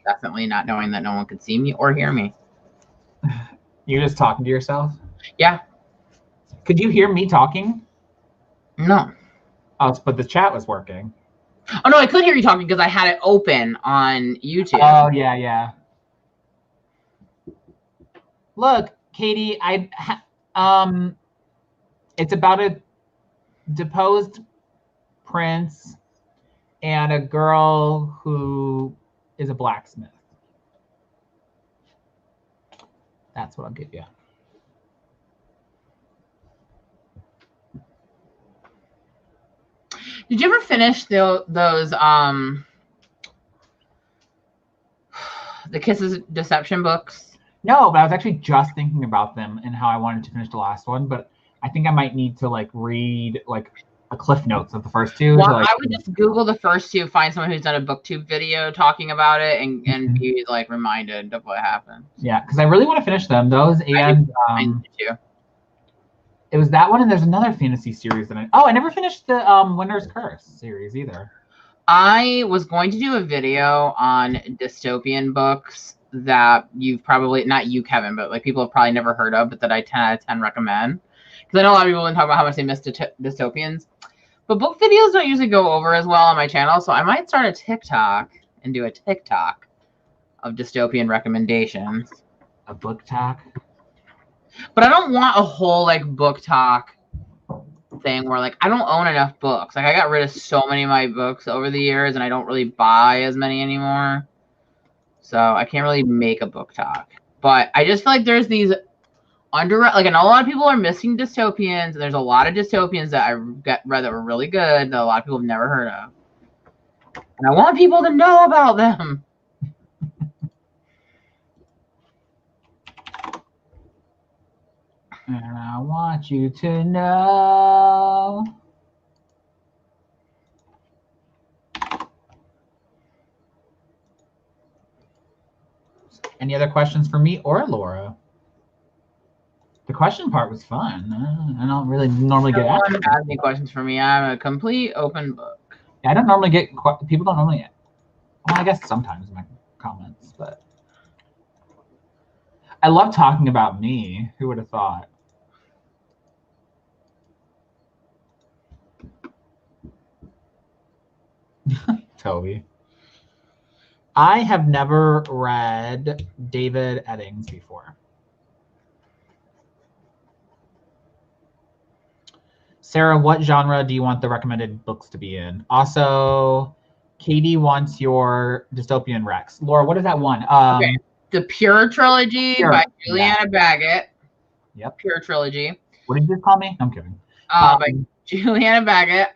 definitely not knowing that no one could see me or hear me. You're just talking to yourself? Yeah. Could you hear me talking? No. Oh, but the chat was working. Oh, no, I could hear you talking because I had it open on YouTube. Oh, yeah, yeah. Look, Katie, it's about a deposed prince and a girl who is a blacksmith. That's what I'll give you. Did you ever finish those the Kisses Deception books? No, but I was actually just thinking about them and how I wanted to finish the last one, but I think I might need to like read like a cliff notes of the first two. Well, like, I would just Google the first two, find someone who's done a booktube video talking about it, and be like reminded of what happened. Yeah, because I really want to finish them. Those and I do too. It was that one, and there's another fantasy series that I never finished the Winter's Curse series either. I was going to do a video on dystopian books that you've probably, not you, Kevin, but like people have probably never heard of, but that I 10 out of 10 recommend. Because I know a lot of people talk about how much they miss dystopians. But book videos don't usually go over as well on my channel, so I might start a TikTok and do a TikTok of dystopian recommendations. A book talk? But I don't want a whole like book talk thing where like I don't own enough books. Like I got rid of so many of my books over the years, and I don't really buy as many anymore. So I can't really make a book talk. But I just feel like there's these I know a lot of people are missing dystopians, and there's a lot of dystopians that I read that were really good that a lot of people have never heard of. And I want people to know about them. And I want you to know. Any other questions for me or Laura? The question part was fun. I don't really normally get asked. No one has any questions for me. I'm a complete open book. Yeah, I don't normally get people don't normally. Well, I guess sometimes in my comments, but I love talking about me. Who would have thought? Toby. I have never read David Eddings before. Sarah, what genre do you want the recommended books to be in? Also, Katie wants your dystopian Rex. Laura, what is that one? Okay. The Pure Trilogy by Juliana Baggett. Yep. Pure Trilogy. What did you just call me? I'm kidding. By Juliana Baggett.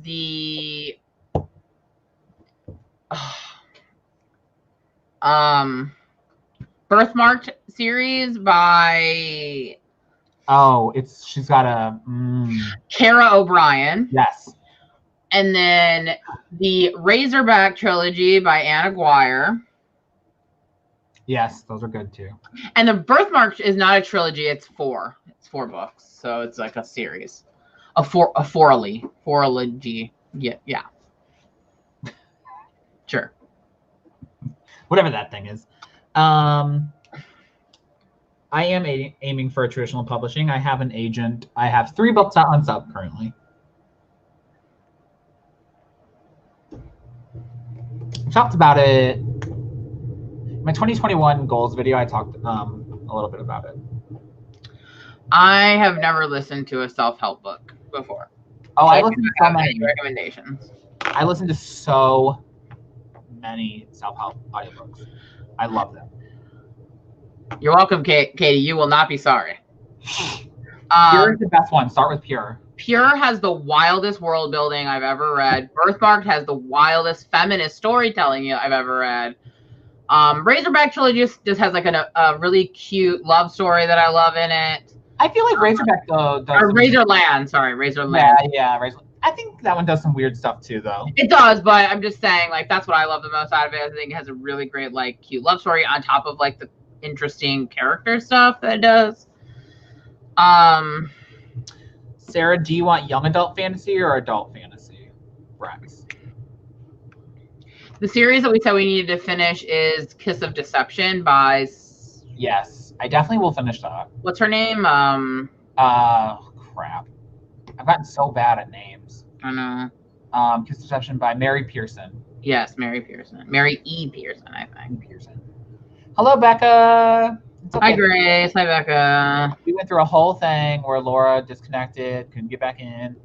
The Birthmarked series by she's got a Kara O'Brien. Yes. And then the Razorback trilogy by Anna Guire. Yes, those are good too. And the Birthmark is not a trilogy, it's 4. It's 4 books. So it's like a series. A forology. Yeah. Sure. Whatever that thing is. I am aiming for a traditional publishing. I have an agent. I have 3 books out on sub currently. I talked about it. My 2021 goals video, I talked a little bit about it. I have never listened to a self-help book before. Oh, I listened to so many recommendations. I listened to so many self-help audiobooks. I love them. You're welcome, Katie. You will not be sorry. Pure is the best one. Start with Pure. Pure has the wildest world building I've ever read. Birthmarked has the wildest feminist storytelling I've ever read. Razorback trilogy just has like a really cute love story that I love in it. I feel like Razorback though does Razorland. Yeah, Razorland. I think that one does some weird stuff too, though. It does, but I'm just saying, like, that's what I love the most out of it. I think it has a really great, like, cute love story on top of like the interesting character stuff that it does. Sarah, do you want young adult fantasy or adult fantasy? Rex. The series that we said we needed to finish is Kiss of Deception by... Yes, I definitely will finish that. What's her name? Crap. I've gotten so bad at names. I know. Kiss of Deception by Mary Pearson. Yes, Mary Pearson. Mary E. Pearson, I think. Pearson. Hello, Becca. Okay. Hi, Grace. Hi, Becca. We went through a whole thing where Laura disconnected, couldn't get back in.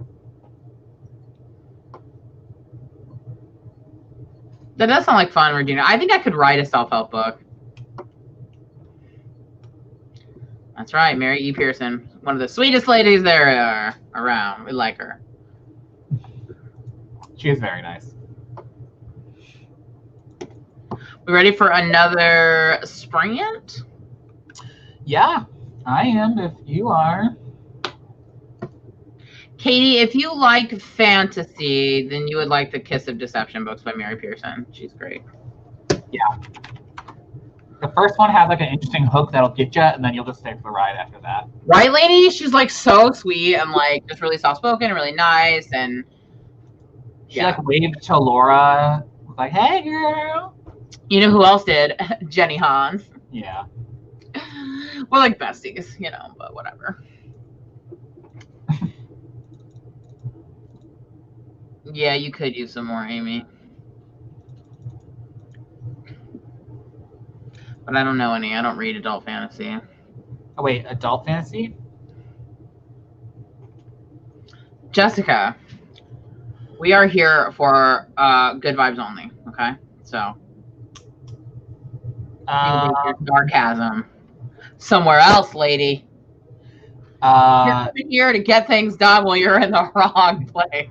That does sound like fun, Regina. I think I could write a self-help book. That's right, Mary E. Pearson. One of the sweetest ladies there are around. We like her. She is very nice. We ready for another sprint? Yeah, I am, if you are. Katie, if you like fantasy, then you would like the Kiss of Deception books by Mary Pearson. She's great. Yeah. The first one has like an interesting hook that'll get you, and then you'll just stay for the ride after that. Right, lady? She's like so sweet and like just really soft-spoken and really nice. And she like waved to Laura, was like, "Hey, girl." You know who else did? Jenny Han. Yeah. We're like besties, you know, but whatever. Yeah, you could use some more, Amy. But I don't know any. I don't read adult fantasy. Oh, wait, adult fantasy? Jessica, we are here for good vibes only, okay? So, sarcasm. Somewhere else, lady. You're here to get things done while you're in the wrong place.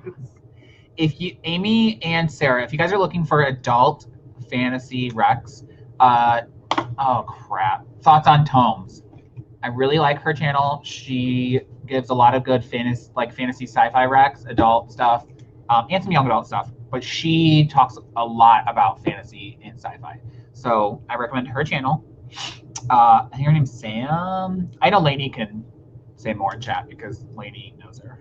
If you, Amy and Sarah, if you guys are looking for adult fantasy Rex, oh crap, Thoughts on Tomes. I really like her channel. She gives a lot of good fantasy sci-fi recs, adult stuff, and some young adult stuff. But she talks a lot about fantasy and sci-fi. So I recommend her channel. I think her name's Sam. I know Lainey can say more in chat because Lainey knows her.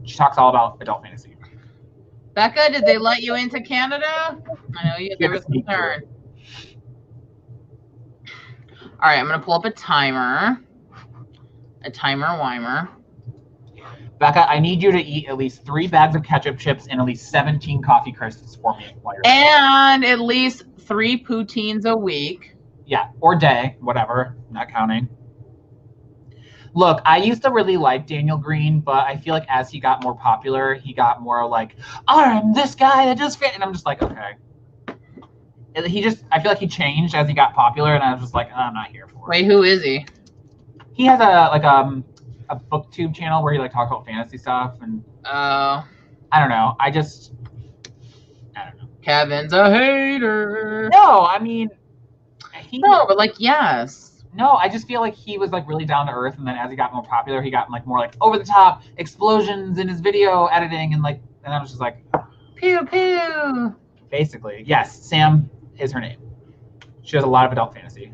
She talks all about adult fantasy. Becca, did they let you into Canada? I know there was concern. All right, I'm going to pull up a timer. A timer-wimer. Becca, I need you to eat at least 3 bags of ketchup chips and at least 17 coffee crisps for me while you're and at least 3 poutines a week. Yeah, or day, whatever, not counting. Look, I used to really like Daniel Green, but I feel like as he got more popular, he got more like, I'm this guy that just fit. And I'm just like, okay. I feel like he changed as he got popular, and I was just like, I'm not here for it. Wait, who is he? He has a booktube channel where he like talks about fantasy stuff, and I don't know. I don't know. Kevin's a hater. No, I mean, no, but like, yes. No, I just feel like he was like really down to earth, and then as he got more popular, he got like more like over the top explosions in his video editing, and I was just like, pew pew. Basically, yes. Sam is her name. She has a lot of adult fantasy.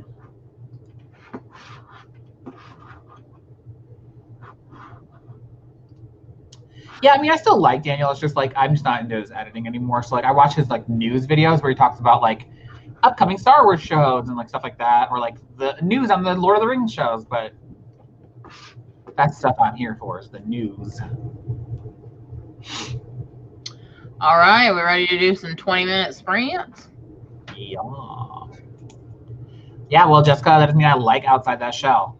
Yeah, I mean, I still like Daniel. It's just like I'm just not into his editing anymore. So like I watch his like news videos where he talks about like upcoming Star Wars shows and like stuff like that, or like the news on the Lord of the Rings shows. But that's stuff I'm here for, is the news. All right, we're ready to do some 20-minute sprints. Yeah. Yeah, well, Jessica, that doesn't mean I like outside that shell.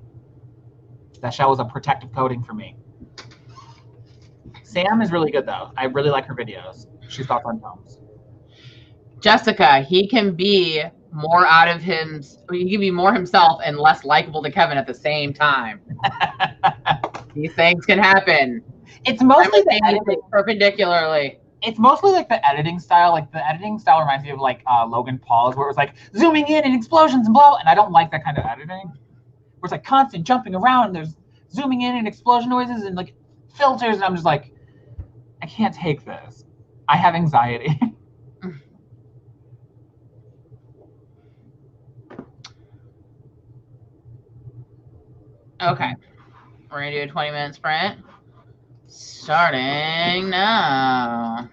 That shell was a protective coating for me. Sam is really good, though. I really like her videos. She's got fun films. Jessica, he can be more out of him. He can be more himself and less likable to Kevin at the same time. These things can happen. It's mostly the editing perpendicularly. It's mostly like the editing style. Like the editing style reminds me of like Logan Paul's, where it was like zooming in and explosions and blah. And I don't like that kind of editing. Where it's like constant jumping around. And there's zooming in and explosion noises and like filters, and I'm just like, I can't take this. I have anxiety. Okay. We're going to do a 20-minute sprint. Starting now.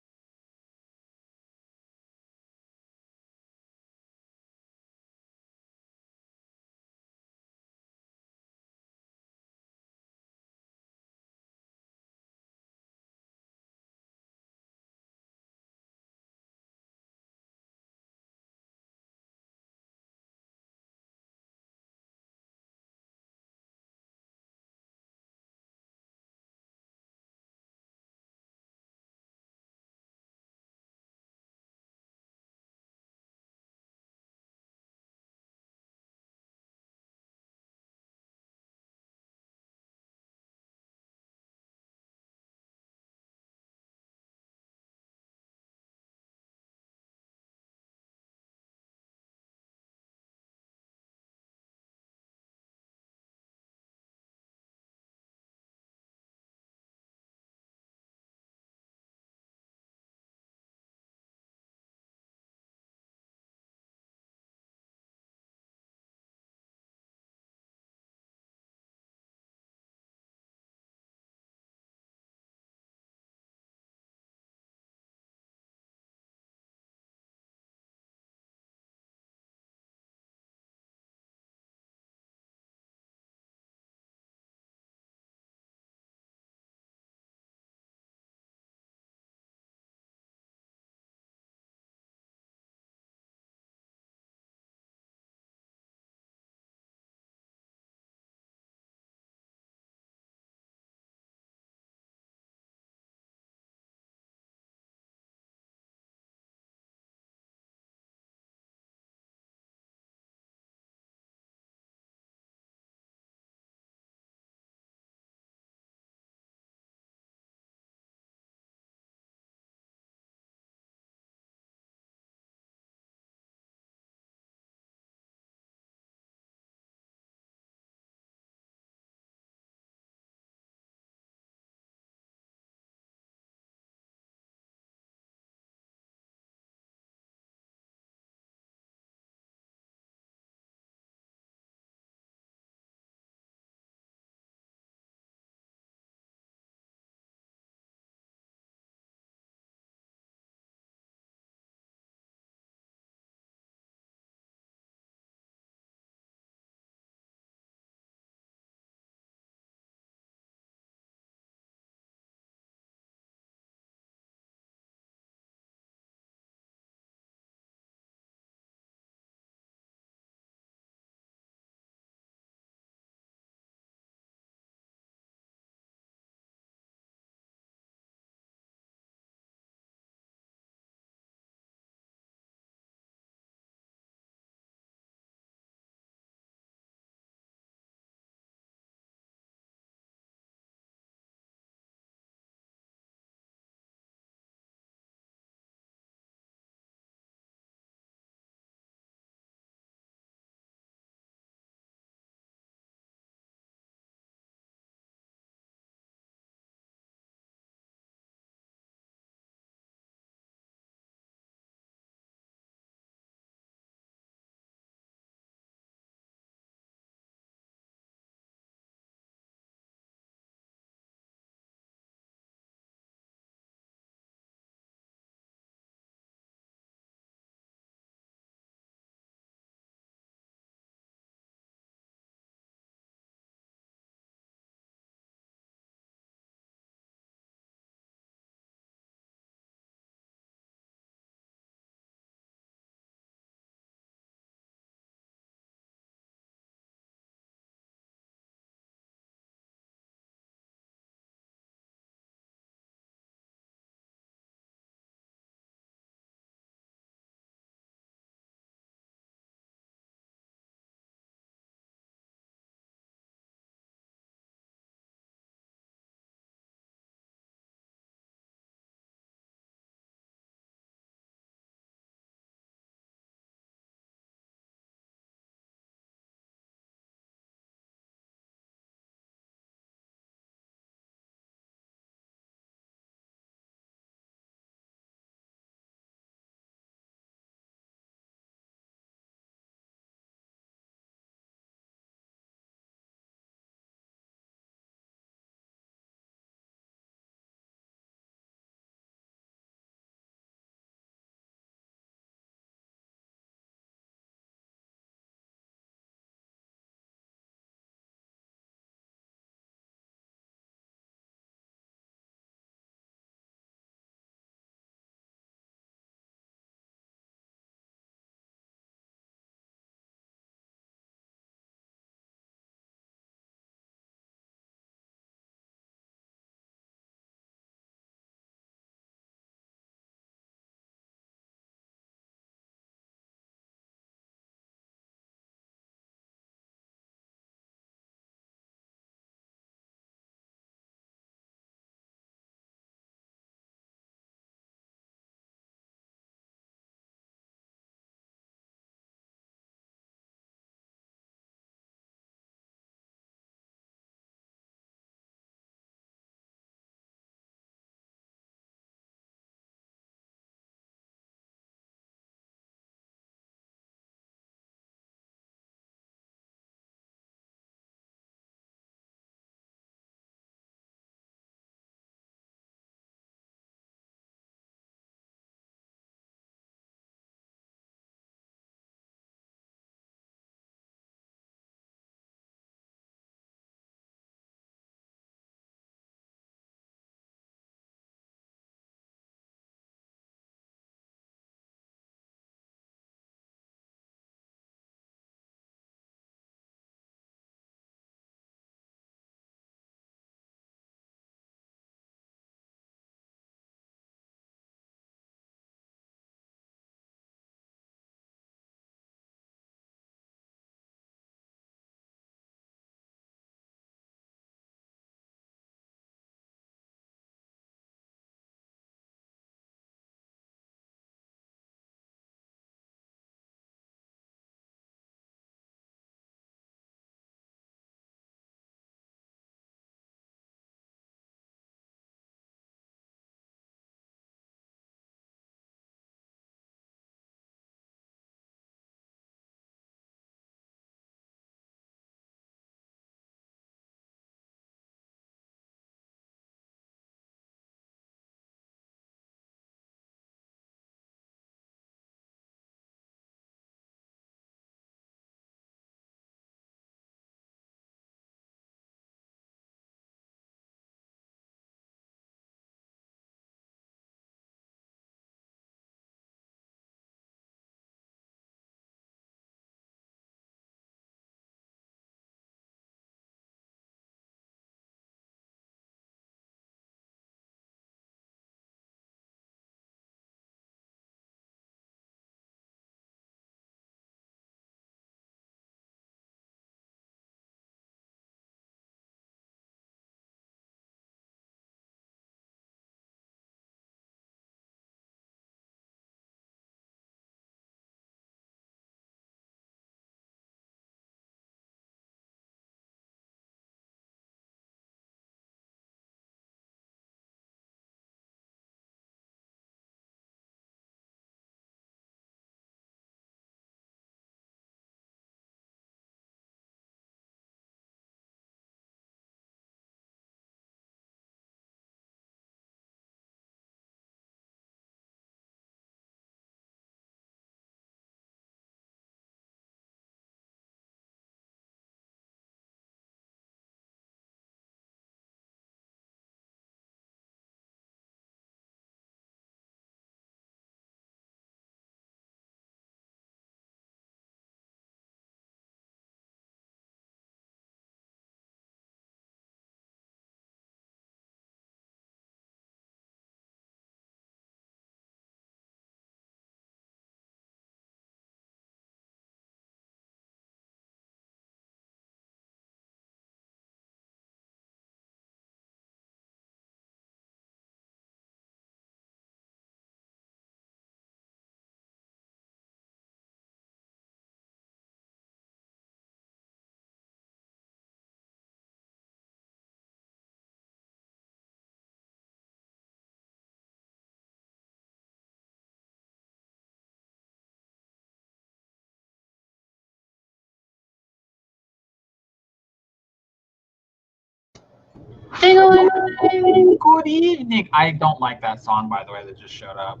Good evening. I don't like that song, by the way, that just showed up.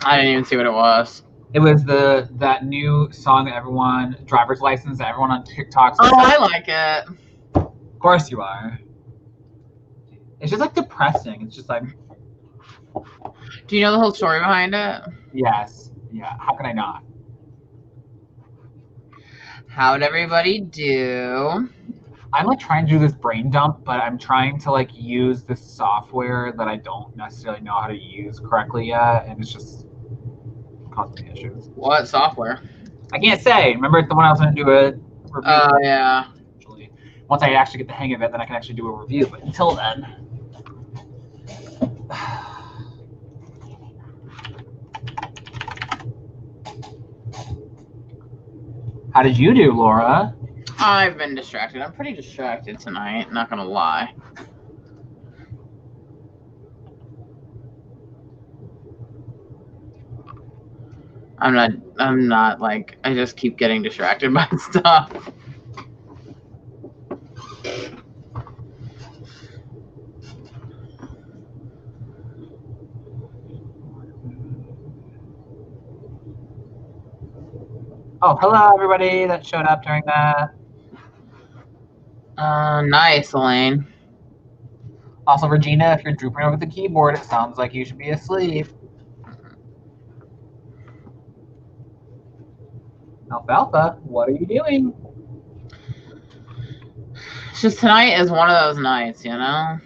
I didn't even see what it was. It was that new song that everyone, driver's license, that everyone on TikTok. Oh, I like it. Of course you are. It's just like depressing. It's just like. Do you know the whole story behind it? Yes. Yeah. How can I not? How'd everybody do? I'm like trying to do this brain dump, but I'm trying to like use this software that I don't necessarily know how to use correctly yet, and it's just causing me issues. What software? I can't say. Remember the one I was going to do a review? Oh, yeah. Once I actually get the hang of it, then I can actually do a review. But until then. How did you do, Laura? I've been distracted. I'm pretty distracted tonight, not gonna lie. I'm not like, I just keep getting distracted by stuff. Oh, hello everybody that showed up during that. Nice, Elaine. Also, Regina, if you're drooping over the keyboard, it sounds like you should be asleep. Alfalfa, what are you doing? It's just tonight is one of those nights, you know?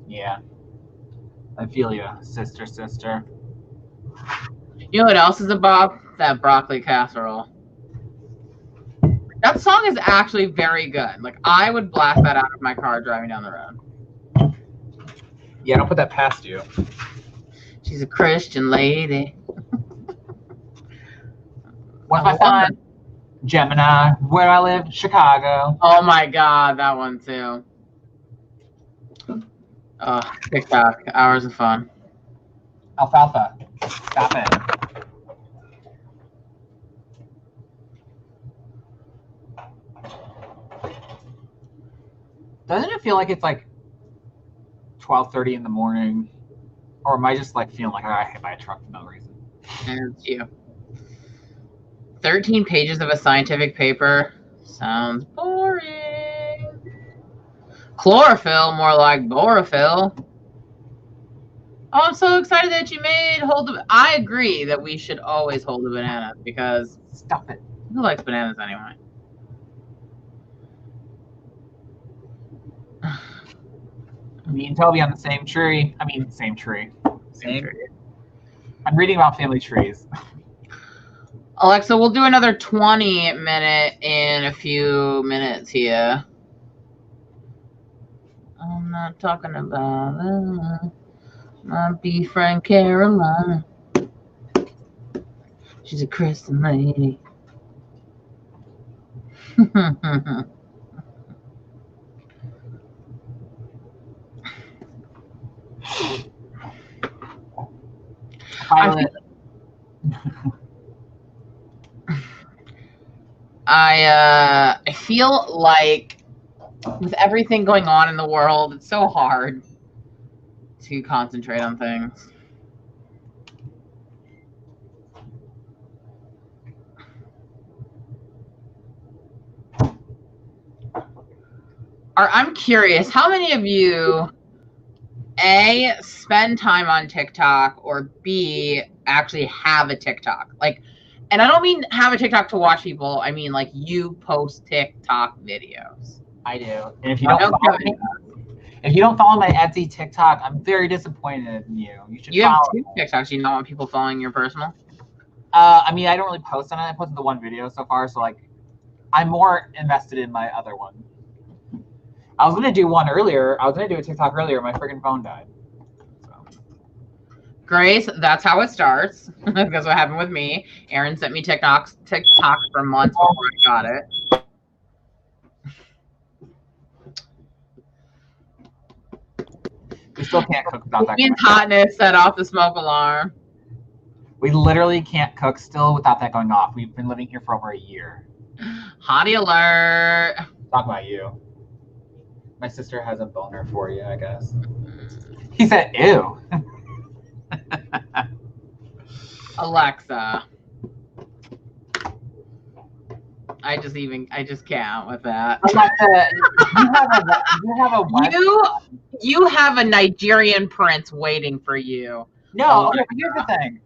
Yeah. I feel you, sister. You know what else is a bop? That broccoli casserole. That song is actually very good. Like, I would blast that out of my car driving down the road. Yeah, don't put that past you. She's a Christian lady. What's my son? Gemini. Where I live, Chicago. Oh my God, that one too. Oh, TikTok, hours of fun. Alfalfa, stop it. Doesn't it feel like it's like 12:30 in the morning? Or am I just like feeling like I got hit by a truck for no reason? And it's you. 13 pages of a scientific paper. Sounds boring. Chlorophyll, more like borophyll. Oh, I'm so excited that you made hold of. I agree that we should always hold the bananas because stop it. Who likes bananas anyway? Me and Toby on the same tree. I mean, same tree. Same tree. I'm reading about family trees. Alexa, we'll do another 20-minute in a few minutes here. I'm not talking about my bee friend Caroline. She's a Christian lady. I feel like with everything going on in the world, it's so hard to concentrate on things. I'm curious, how many of you, A, spend time on TikTok, or B, actually have a TikTok? Like, and I don't mean have a TikTok to watch people. I mean, like, you post TikTok videos. I do. And if you don't follow my Etsy TikTok, I'm very disappointed in you. You have 2 TikToks. Do you not want people following your personal? I mean, I don't really post on it. I posted the 1 video so far, so like, I'm more invested in my other one. I was gonna do one earlier. I was gonna do a TikTok earlier. My freaking phone died. So. Grace, that's how it starts. That's what happened with me. Aaron sent me TikToks for months before I got it. We still can't cook without that. Ian's hotness set off the smoke alarm. We literally can't cook still without that going off. We've been living here for over a year. Hottie alert. Talk about you. My sister has a boner for you, I guess. He said, ew. Alexa. I just can't with that. You have a Nigerian prince waiting for you. No, okay, but here's the thing.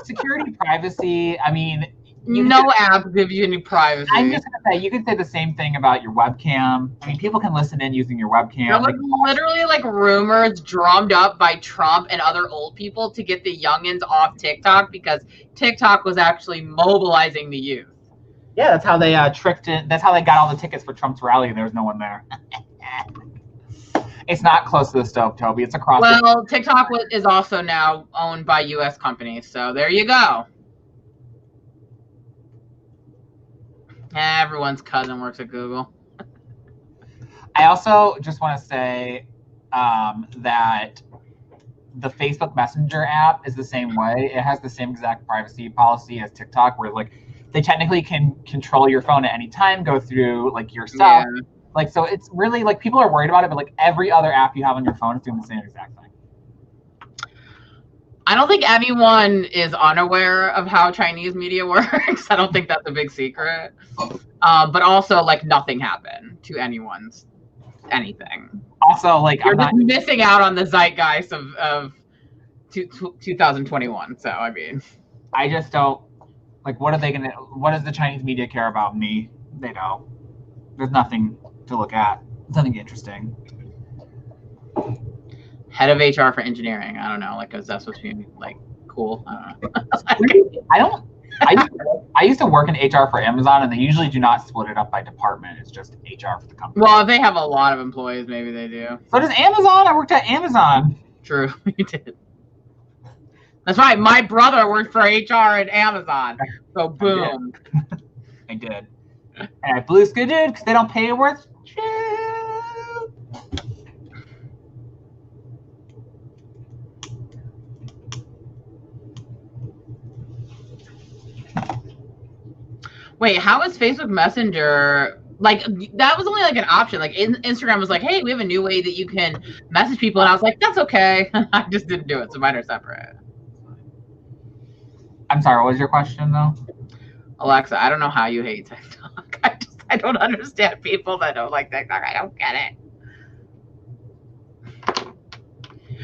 Security, privacy, I mean... No app gives you any privacy. I'm just going to say, you can say the same thing about your webcam. I mean, people can listen in using your webcam. There was literally like rumors drummed up by Trump and other old people to get the youngins off TikTok because TikTok was actually mobilizing the youth. Yeah, that's how they tricked it. That's how they got all the tickets for Trump's rally, and there was no one there. It's not close to the stove, Toby. It's across. Well, TikTok is also now owned by U.S. companies, so there you go. Everyone's cousin works at Google. I also just want to say that the Facebook Messenger app is the same way. It has the same exact privacy policy as TikTok, where like they technically can control your phone at any time, go through like your stuff. Yeah. Like, so it's really like people are worried about it, but like every other app you have on your phone is doing the same exact thing. I don't think anyone is unaware of how Chinese media works. I don't think that's a big secret. But also, like, nothing happened to anyone's anything. Also, like, you're just missing out on the zeitgeist of 2021. So, I mean, I just don't like. What does the Chinese media care about me? They don't. There's nothing to look at. It's nothing interesting. Head of HR for engineering. I don't know. Like, is that supposed to be like cool? I don't know. I used to work in HR for Amazon, and they usually do not split it up by department. It's just HR for the company. Well, if they have a lot of employees, maybe they do. So does Amazon. I worked at Amazon. True, you did. That's right. My brother worked for HR at Amazon. So boom. I did. And I blew skidded because they don't pay it worth shit. Wait, how is Facebook Messenger, like, that was only like an option. Like, Instagram was like, hey, we have a new way that you can message people. And I was like, that's okay. I just didn't do it. So mine are separate. I'm sorry, what was your question, though? Alexa, I don't know how you hate TikTok. I don't understand people that don't like TikTok. I don't get it.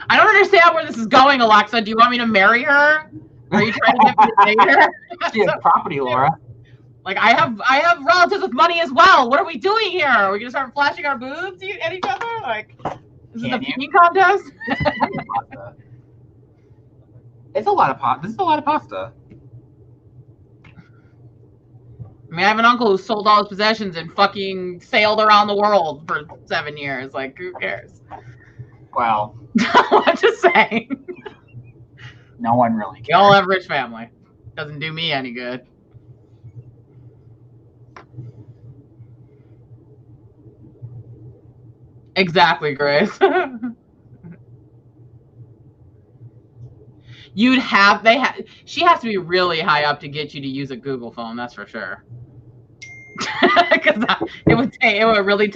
I don't understand where this is going, Alexa. Do you want me to marry her? Are you trying to get me to date her? She has property, Laura. Like, I have relatives with money as well. What are we doing here? Are we gonna start flashing our boobs at each other? Like, this is a peeing contest? It's a lot of pasta. This is a lot of pasta. I mean, I have an uncle who sold all his possessions and fucking sailed around the world for 7 years. Like, who cares? Well, I'm just saying. No one really cares. We all have a rich family. Doesn't do me any good. Exactly, Grace. She has to be really high up to get you to use a Google phone, that's for sure. Because it would really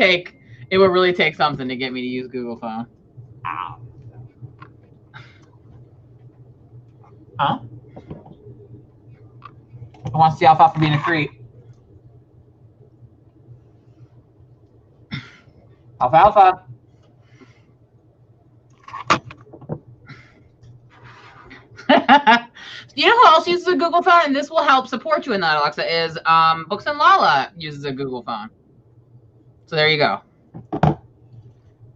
take something to get me to use Google phone. Ow. Huh? I want to see alfalfa being a treat. Alfalfa. You know who else uses a Google phone? And this will help support you in that, Alexa, is Books and Lala uses a Google phone. So there you go.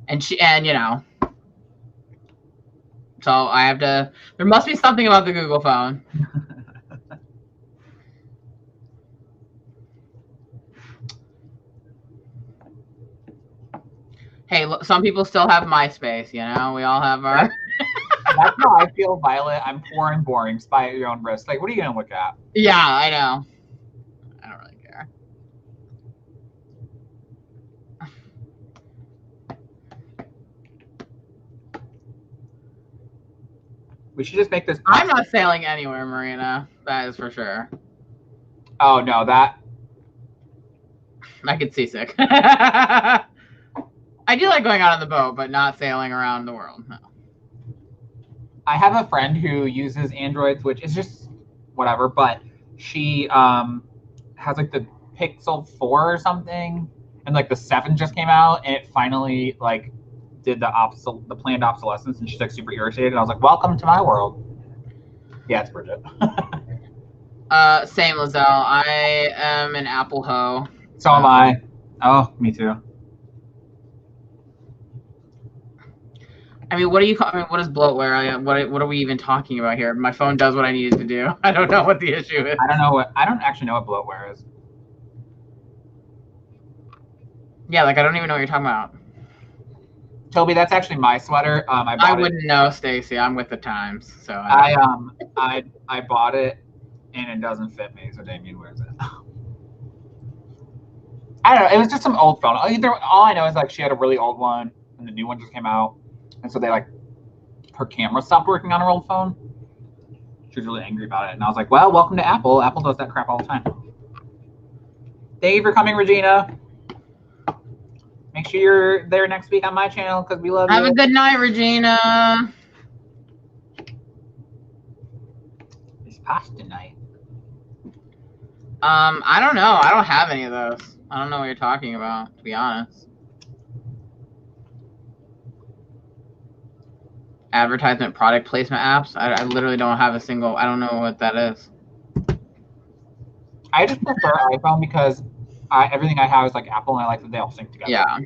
And you know. So there must be something about the Google phone. Hey, look, some people still have MySpace, you know? We all have our... That's how I feel, Violet. I'm poor and boring. Spy at your own risk. Like, what are you going to look at? Yeah, I know. I don't really care. We should just make this... I'm not sailing anywhere, Marina. That is for sure. Oh, no, that... I get seasick. I I do like going out on the boat, but not sailing around the world. No. I have a friend who uses Androids, which is just whatever, but she has like the Pixel 4 or something, and like the 7 just came out, and it finally like did the planned obsolescence, and she's like super irritated. And I was like, welcome to my world. Yeah, it's Bridget. Same, Lizelle. I am an Apple hoe. So am I. Oh, me too. I mean, what do you call? I mean, what is bloatware? What are we even talking about here? My phone does what I need it to do. I don't know what the issue is. I don't actually know what bloatware is. Yeah, like I don't even know what you're talking about. Toby, that's actually my sweater. I wouldn't know, Stacy. I'm with the times, so I bought it and it doesn't fit me, so Damien wears it. I don't know. It was just some old phone. All I know is like she had a really old one, and the new one just came out, and so her camera stopped working on her old phone. She was really angry about it, and I was like, "Well, welcome to Apple. Apple does that crap all the time." Thank you for coming, Regina. Make sure you're there next week on my channel because we love you. Have a good night, Regina. It's pasta night. I don't know. I don't have any of those. I don't know what you're talking about, to be honest. Advertisement product placement apps. I literally don't have a single. I don't know what that is. I just prefer iPhone because everything I have is like Apple, and I like that they all sync together. Yeah.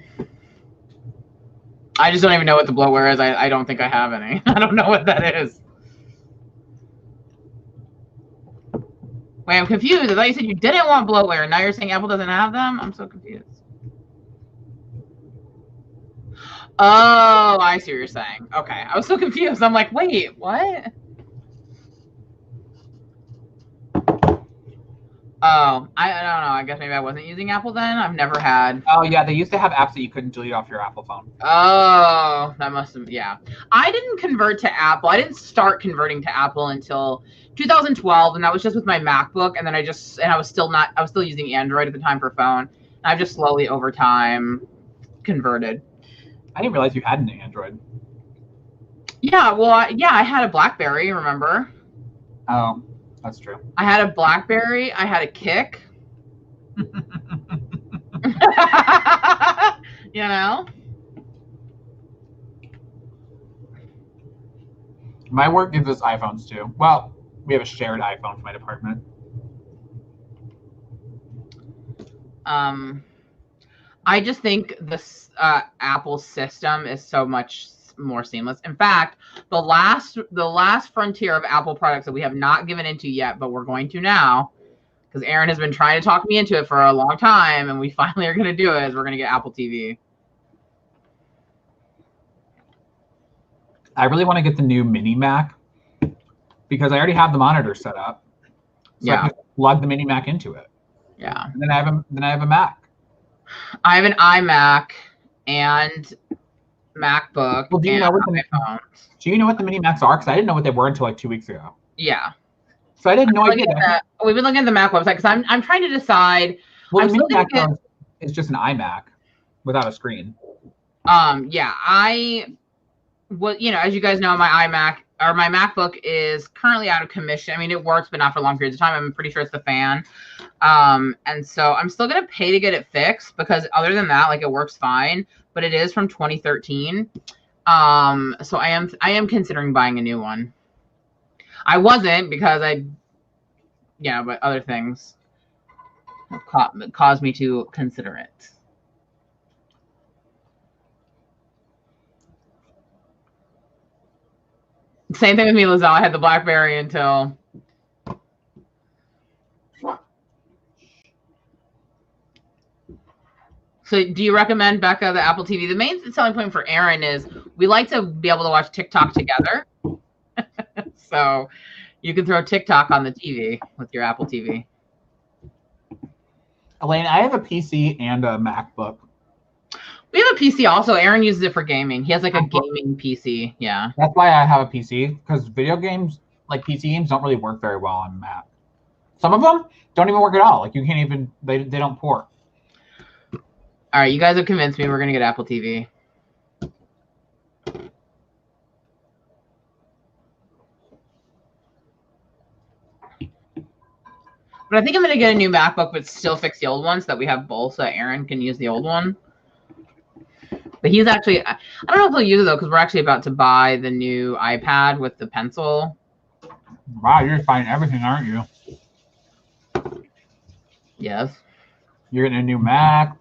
I just don't even know what the bloatware is. I don't think I have any. I don't know what that is. Wait, I'm confused. I thought you said you didn't want bloatware, and now you're saying Apple doesn't have them? I'm so confused. Oh, I see what you're saying. Okay. I was so confused. I'm like, wait, what? Oh, I don't know. I guess maybe I wasn't using Apple then. I've never had. Oh, yeah. They used to have apps that you couldn't delete off your Apple phone. Oh, that must have, yeah. I didn't convert to Apple. I didn't start converting to Apple until 2012, and that was just with my MacBook. And then I was still using Android at the time for phone. And I've just slowly over time converted. I didn't realize you had an Android. Yeah, well, I had a BlackBerry, remember? Oh, that's true. I had a BlackBerry. I had a Kick. You know? My work gives us iPhones too. Well, we have a shared iPhone for my department. I just think this Apple system is so much more seamless. In fact, the last frontier of Apple products that we have not given into yet, but we're going to now, because Aaron has been trying to talk me into it for a long time, and we finally are going to do it, is we're going to get Apple TV. I really want to get the new mini Mac because I already have the monitor set up. So I can plug the mini Mac into it. Yeah. And then I have a Mac. I have an iMac and MacBook. Well, do you know what the mini Macs are? Because I didn't know what they were until like 2 weeks ago. Yeah. So I didn't know. We've been looking at the Mac website because I'm trying to decide. Well, the mini Mac is just an iMac without a screen. Yeah, as you guys know, my MacBook is currently out of commission. I mean, it works, but not for long periods of time. I'm pretty sure it's the fan. And so I'm still going to pay to get it fixed because other than that, like, it works fine, but it is from 2013. So I am considering buying a new one. I wasn't because but other things caused me to consider it. Same thing with me, Lizelle. I had the BlackBerry until So do you recommend, Becca, the Apple TV? The main selling point for Aaron is we like to be able to watch TikTok together. So you can throw TikTok on the TV with your Apple TV. Elaine, I have a PC and a MacBook. We have a PC also. Aaron uses it for gaming. He has like a gaming PC. Yeah. That's why I have a PC, because video games, like PC games, don't really work very well on Mac. Some of them don't even work at all. Like they don't port. All right, you guys have convinced me we're going to get Apple TV. But I think I'm going to get a new MacBook, but still fix the old one so that we have both, so that Aaron can use the old one. But he's actually, I don't know if he'll use it, though, because we're actually about to buy the new iPad with the pencil. Wow, you're just buying everything, aren't you? Yes. You're getting a new Mac,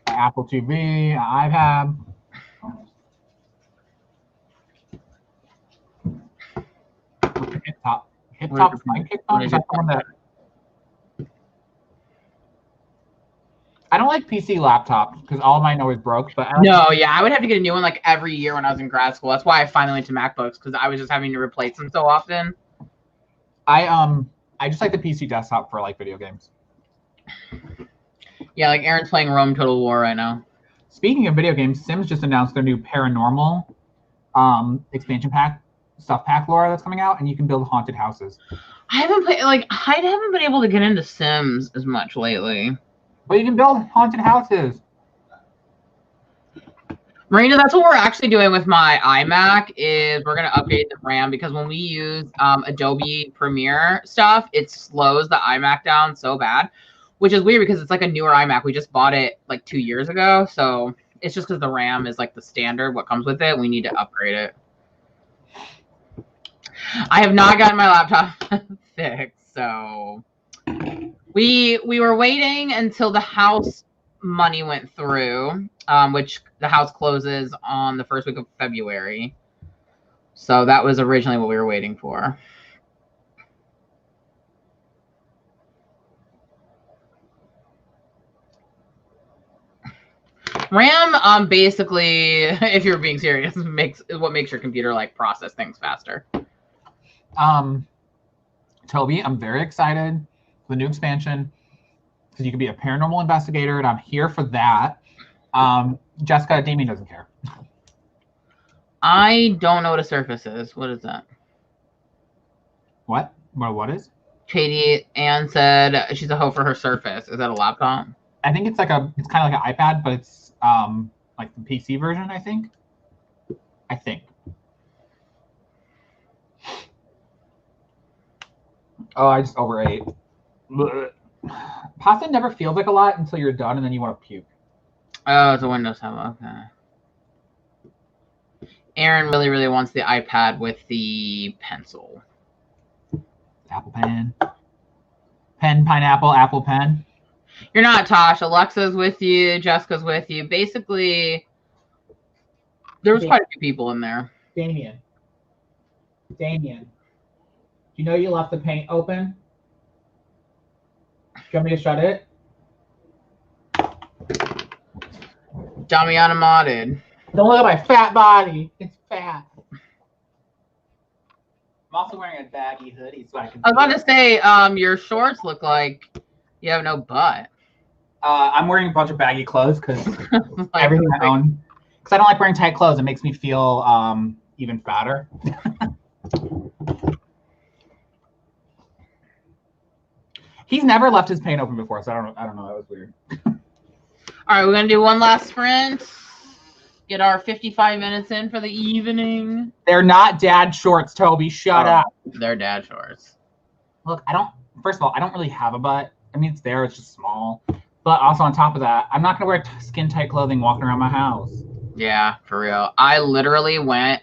an Apple TV, an iPad. Hip top mic kickbone? Is that the one that... I don't like PC laptops because all of mine always broke. But no, yeah, I would have to get a new one like every year when I was in grad school. That's why I finally went to MacBooks, because I was just having to replace them so often. I just like the PC desktop for like video games. Yeah, like Aaron's playing Rome Total War right now. Speaking of video games, Sims just announced their new Paranormal expansion pack, stuff pack lore that's coming out, and you can build haunted houses. I haven't been able to get into Sims as much lately. But you can build haunted houses. Marina, that's what we're actually doing with my iMac, is we're going to update the RAM, because when we use Adobe Premiere stuff, it slows the iMac down so bad, which is weird because it's like a newer iMac. We just bought it like 2 years ago, so it's just because the RAM is like the standard, what comes with it. We need to upgrade it. I have not gotten my laptop fixed, so we were waiting until the house money went through, which the house closes on the first week of February. So that was originally what we were waiting for. RAM, basically, if you're being serious, is what makes your computer like process things faster. Toby, I'm very excited for the new expansion because you can be a paranormal investigator, and I'm here for that. Jessica, Damien doesn't care. I don't know what a Surface is. What is that? What? What is? Katie Ann said she's a hoe for her Surface. Is that a laptop? I think it's kind of like an iPad, but it's like the PC version, I think. Oh, I just overate. Pasta never feels like a lot until you're done, and then you want to puke. Oh, it's a Windows 7. Okay. Aaron really, really wants the iPad with the pencil. Apple Pen. Pen, pineapple, apple pen. You're not, Tosh. Alexa's with you. Jessica's with you. Basically, there was quite a few people in there. Damien. You know you left the paint open? Do you want me to shut it? Damiana modded. Don't look at my fat body. It's fat. I'm also wearing a baggy hoodie so I can. I was about to say, your shorts look like you have no butt. I'm wearing a bunch of baggy clothes because everything I own. Because I don't like wearing tight clothes. It makes me feel even fatter. He's never left his paint open before, so I don't know. That was weird. All right, we're gonna do one last sprint. Get our 55 minutes in for the evening. They're not dad shorts, Toby. Shut up. They're dad shorts. Look, first of all, I don't really have a butt. I mean, it's there. It's just small. But also on top of that, I'm not gonna wear skin-tight clothing walking around my house. Yeah, for real. I literally went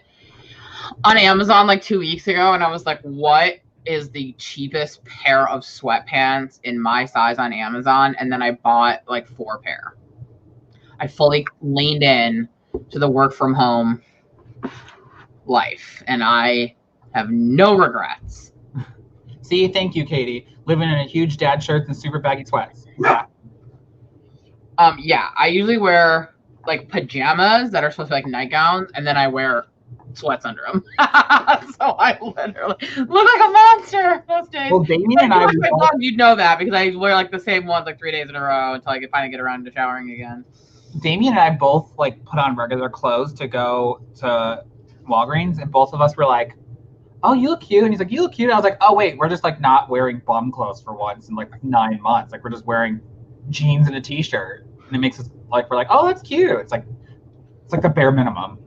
on Amazon like 2 weeks ago, and I was like, what is the cheapest pair of sweatpants in my size on Amazon? And then I bought like 4 pair. I fully leaned in to the work from home life, and I have no regrets. See, thank you, Katie. Living in a huge dad shirts and super baggy sweats. Yeah, I usually wear like pajamas that are supposed to be like nightgowns, and then I wear sweats under them. So I literally look like a monster those days. Well, Damien and I, you'd know that because I wear like the same ones like 3 days in a row until I can finally get around to showering again. Damien and I both like put on regular clothes to go to Walgreens, and both of us were like, "Oh, you look cute," and he's like, "You look cute." And I was like, "Oh wait, we're just like not wearing bum clothes for once in like 9 months. Like we're just wearing jeans and a t-shirt, and it makes us like we're like, oh, that's cute." It's like the bare minimum.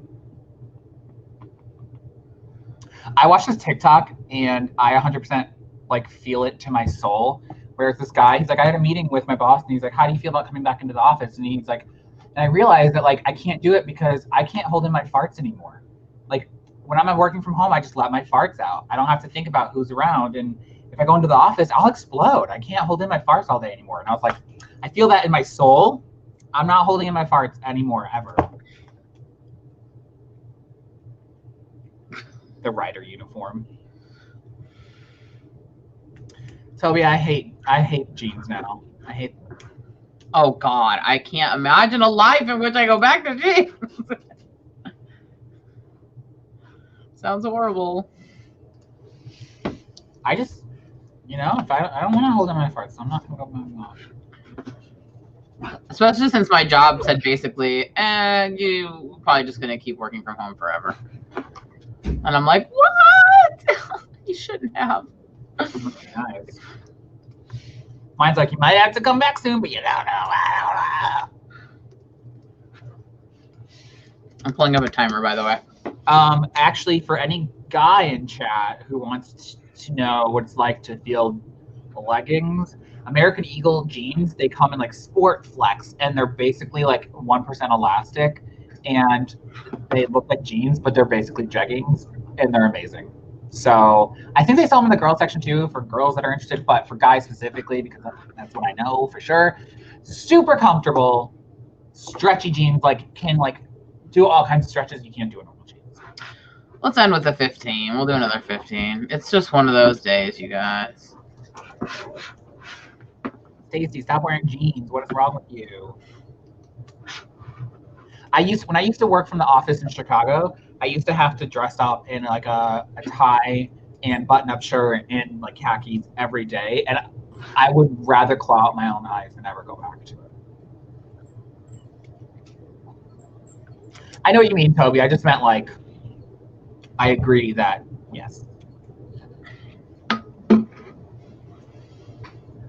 I watched this TikTok, and I 100% like feel it to my soul. Whereas this guy, he's like, I had a meeting with my boss, and he's like, how do you feel about coming back into the office? And he's like, and I realized that like I can't do it because I can't hold in my farts anymore. Like when I'm working from home, I just let my farts out. I don't have to think about who's around. And if I go into the office, I'll explode. I can't hold in my farts all day anymore. And I was like, I feel that in my soul. I'm not holding in my farts anymore, ever. The writer uniform. Toby, I hate jeans now. I hate them. Oh God, I can't imagine a life in which I go back to jeans. Sounds horrible. I just, you know, if I don't want to hold in my farts, so I'm not gonna go back. Especially since my job said basically, you probably just gonna keep working from home forever. And I'm like, what? You shouldn't have. Nice. Mine's like, you might have to come back soon, but you don't know. I'm pulling up a timer, by the way. Actually, for any guy in chat who wants to know what it's like to feel leggings, American Eagle jeans, they come in like sport flex, and they're basically like 1% elastic, and they look like jeans, but they're basically jeggings, and they're amazing. So I think they sell them in the girls section too for girls that are interested, but for guys specifically, because that's what I know for sure. Super comfortable, stretchy jeans, like can like do all kinds of stretches you can't do in normal jeans. Let's end with a 15. We'll do another 15. It's just one of those days, you guys. Stacey, stop wearing jeans. What is wrong with you? When I used to work from the office in Chicago, I used to have to dress up in like a tie and button-up shirt and like khakis every day, and I would rather claw out my own eyes than ever go back to it. I know what you mean, Toby. I just meant like, I agree that yes.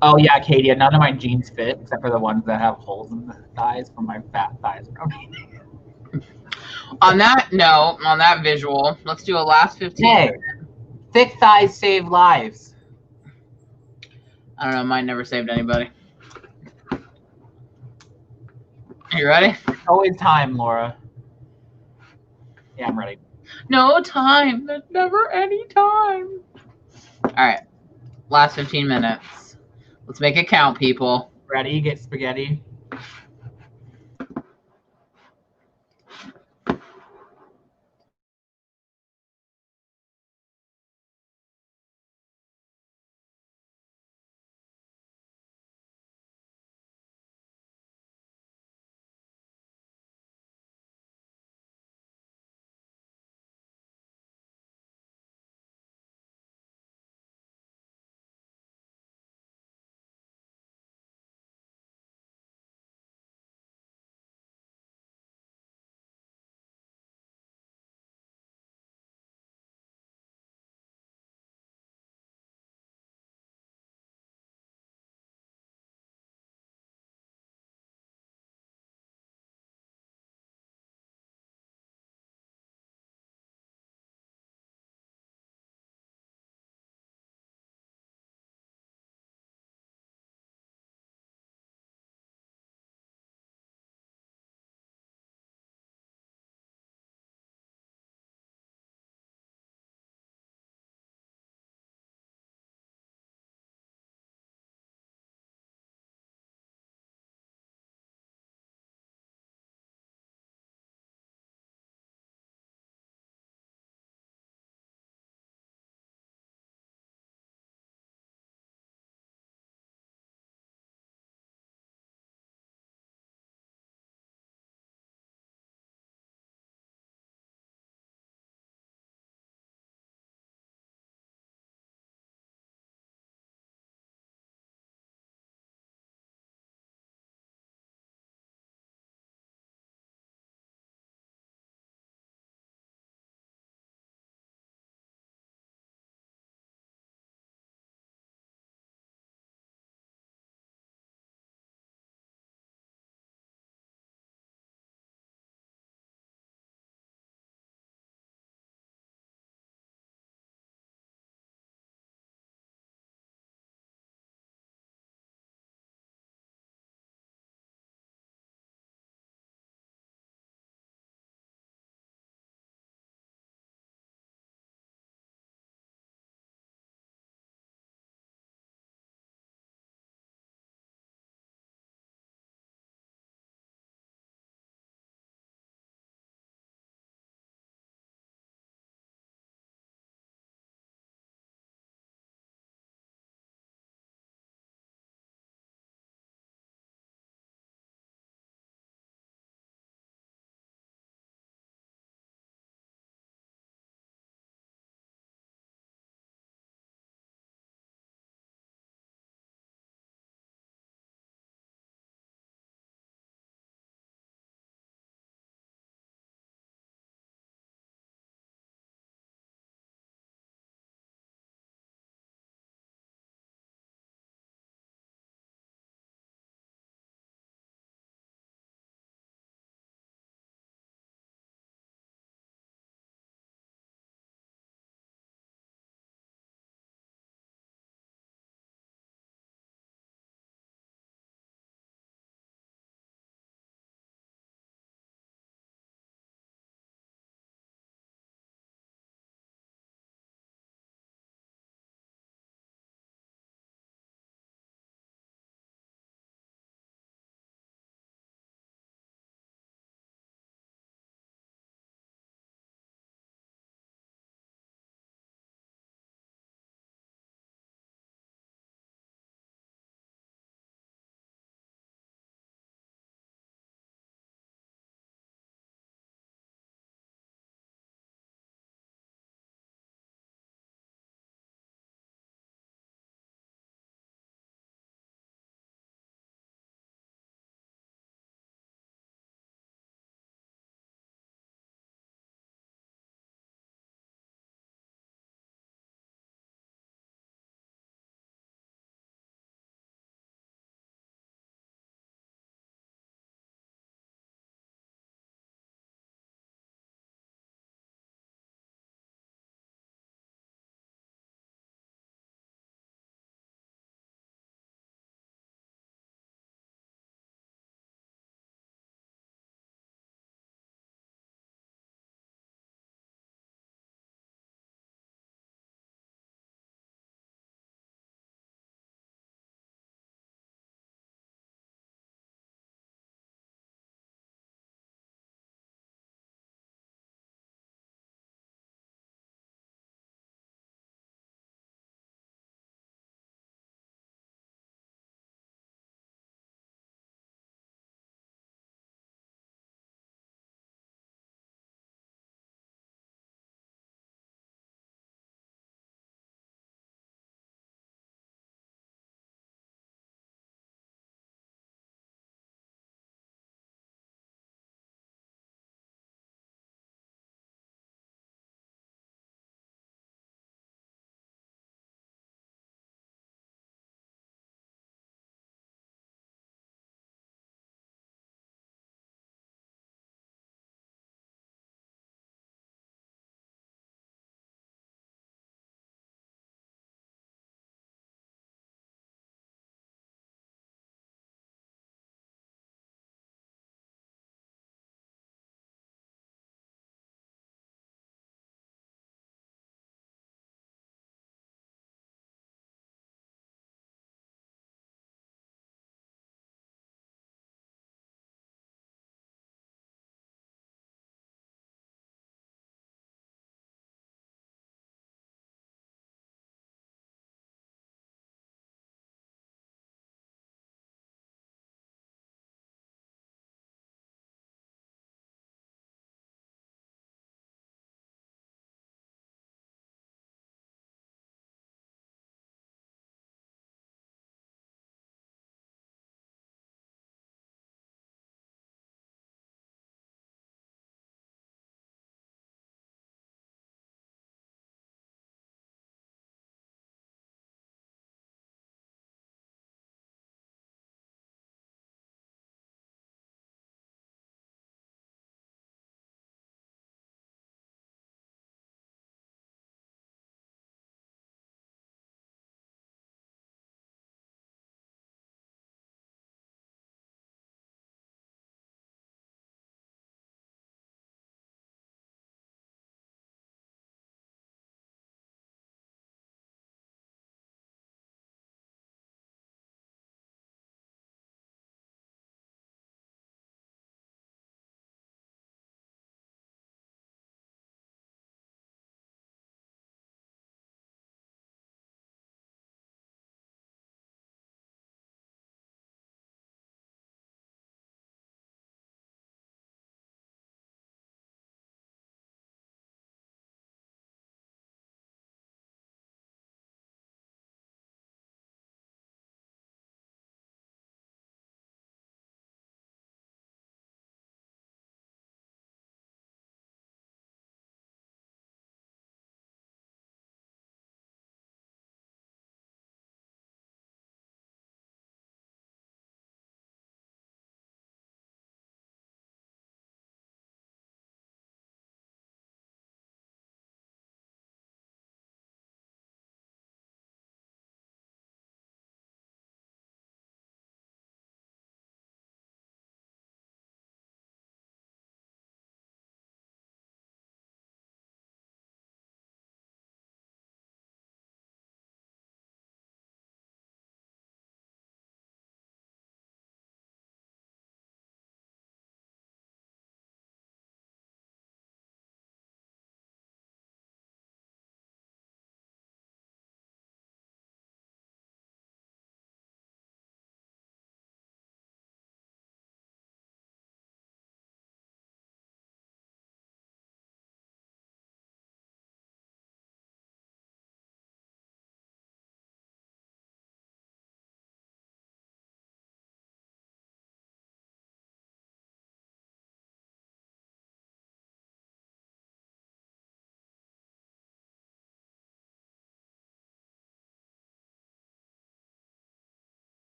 Oh yeah, Katie, none of my jeans fit except for the ones that have holes in the thighs from my fat thighs. On that note, on that visual, let's do a last 15. Hey, thick thighs save lives. I don't know, mine never saved anybody. Are you ready? Always time, Laura. Yeah, I'm ready. No time. There's never any time. All right. Last 15 minutes. Let's make it count, people. Ready? Get spaghetti.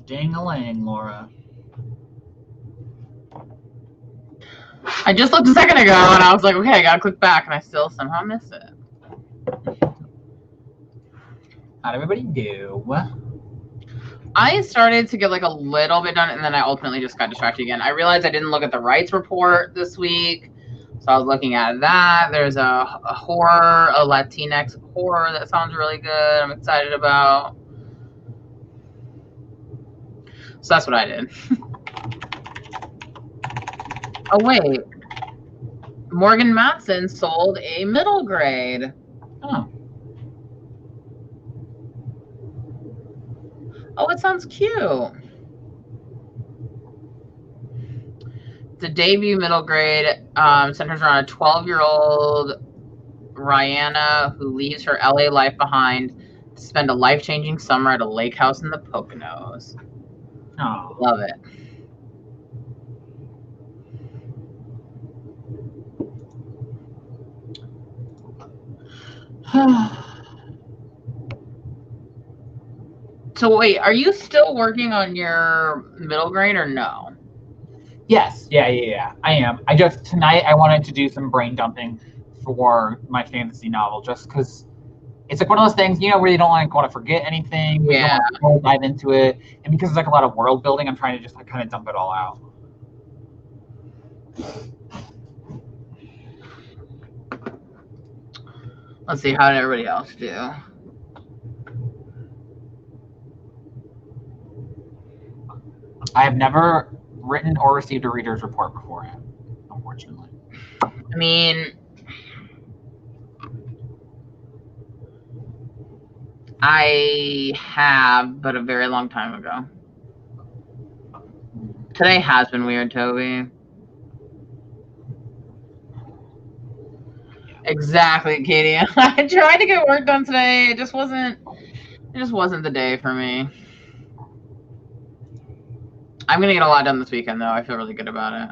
Ding-a-ling, Laura. I just looked a second ago and I was like, okay, I gotta click back, and I still somehow miss it. How'd everybody do? I started to get like a little bit done, and then I ultimately just got distracted again. I realized I didn't look at the rights report this week, so I was looking at that. There's a horror, a Latinx horror that sounds really good. I'm excited about. So that's what I did. Oh, wait. Morgan Matson sold a middle grade. Oh. Oh, it sounds cute. The debut middle grade centers around a 12-year-old Rihanna who leaves her LA life behind to spend a life-changing summer at a lake house in the Poconos. Oh. Love it. So wait, are you still working on your middle grade or no? Yes, yeah. I am. Tonight I wanted to do some brain dumping for my fantasy novel, just because it's like one of those things, where you don't want to forget anything. Yeah. You don't want to dive into it, and because it's like a lot of world building, I'm trying to just kind of dump it all out. Let's see, how did everybody else do? I have never written or received a reader's report beforehand, unfortunately. I mean, I have, but a very long time ago. Today has been weird, Toby. Exactly, Katie. I tried to get work done today. It just wasn't the day for me. I'm gonna get a lot done this weekend, though. I feel really good about it.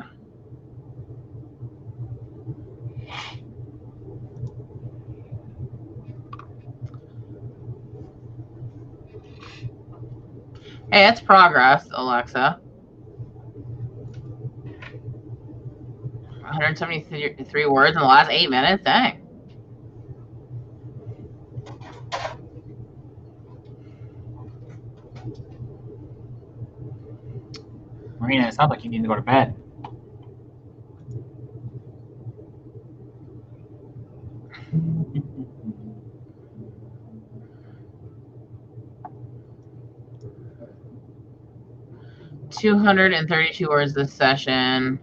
Hey, it's progress, Alexa. 173 words in the last 8 minutes. Dang. Marina, it sounds like you need to go to bed. $232 words this session.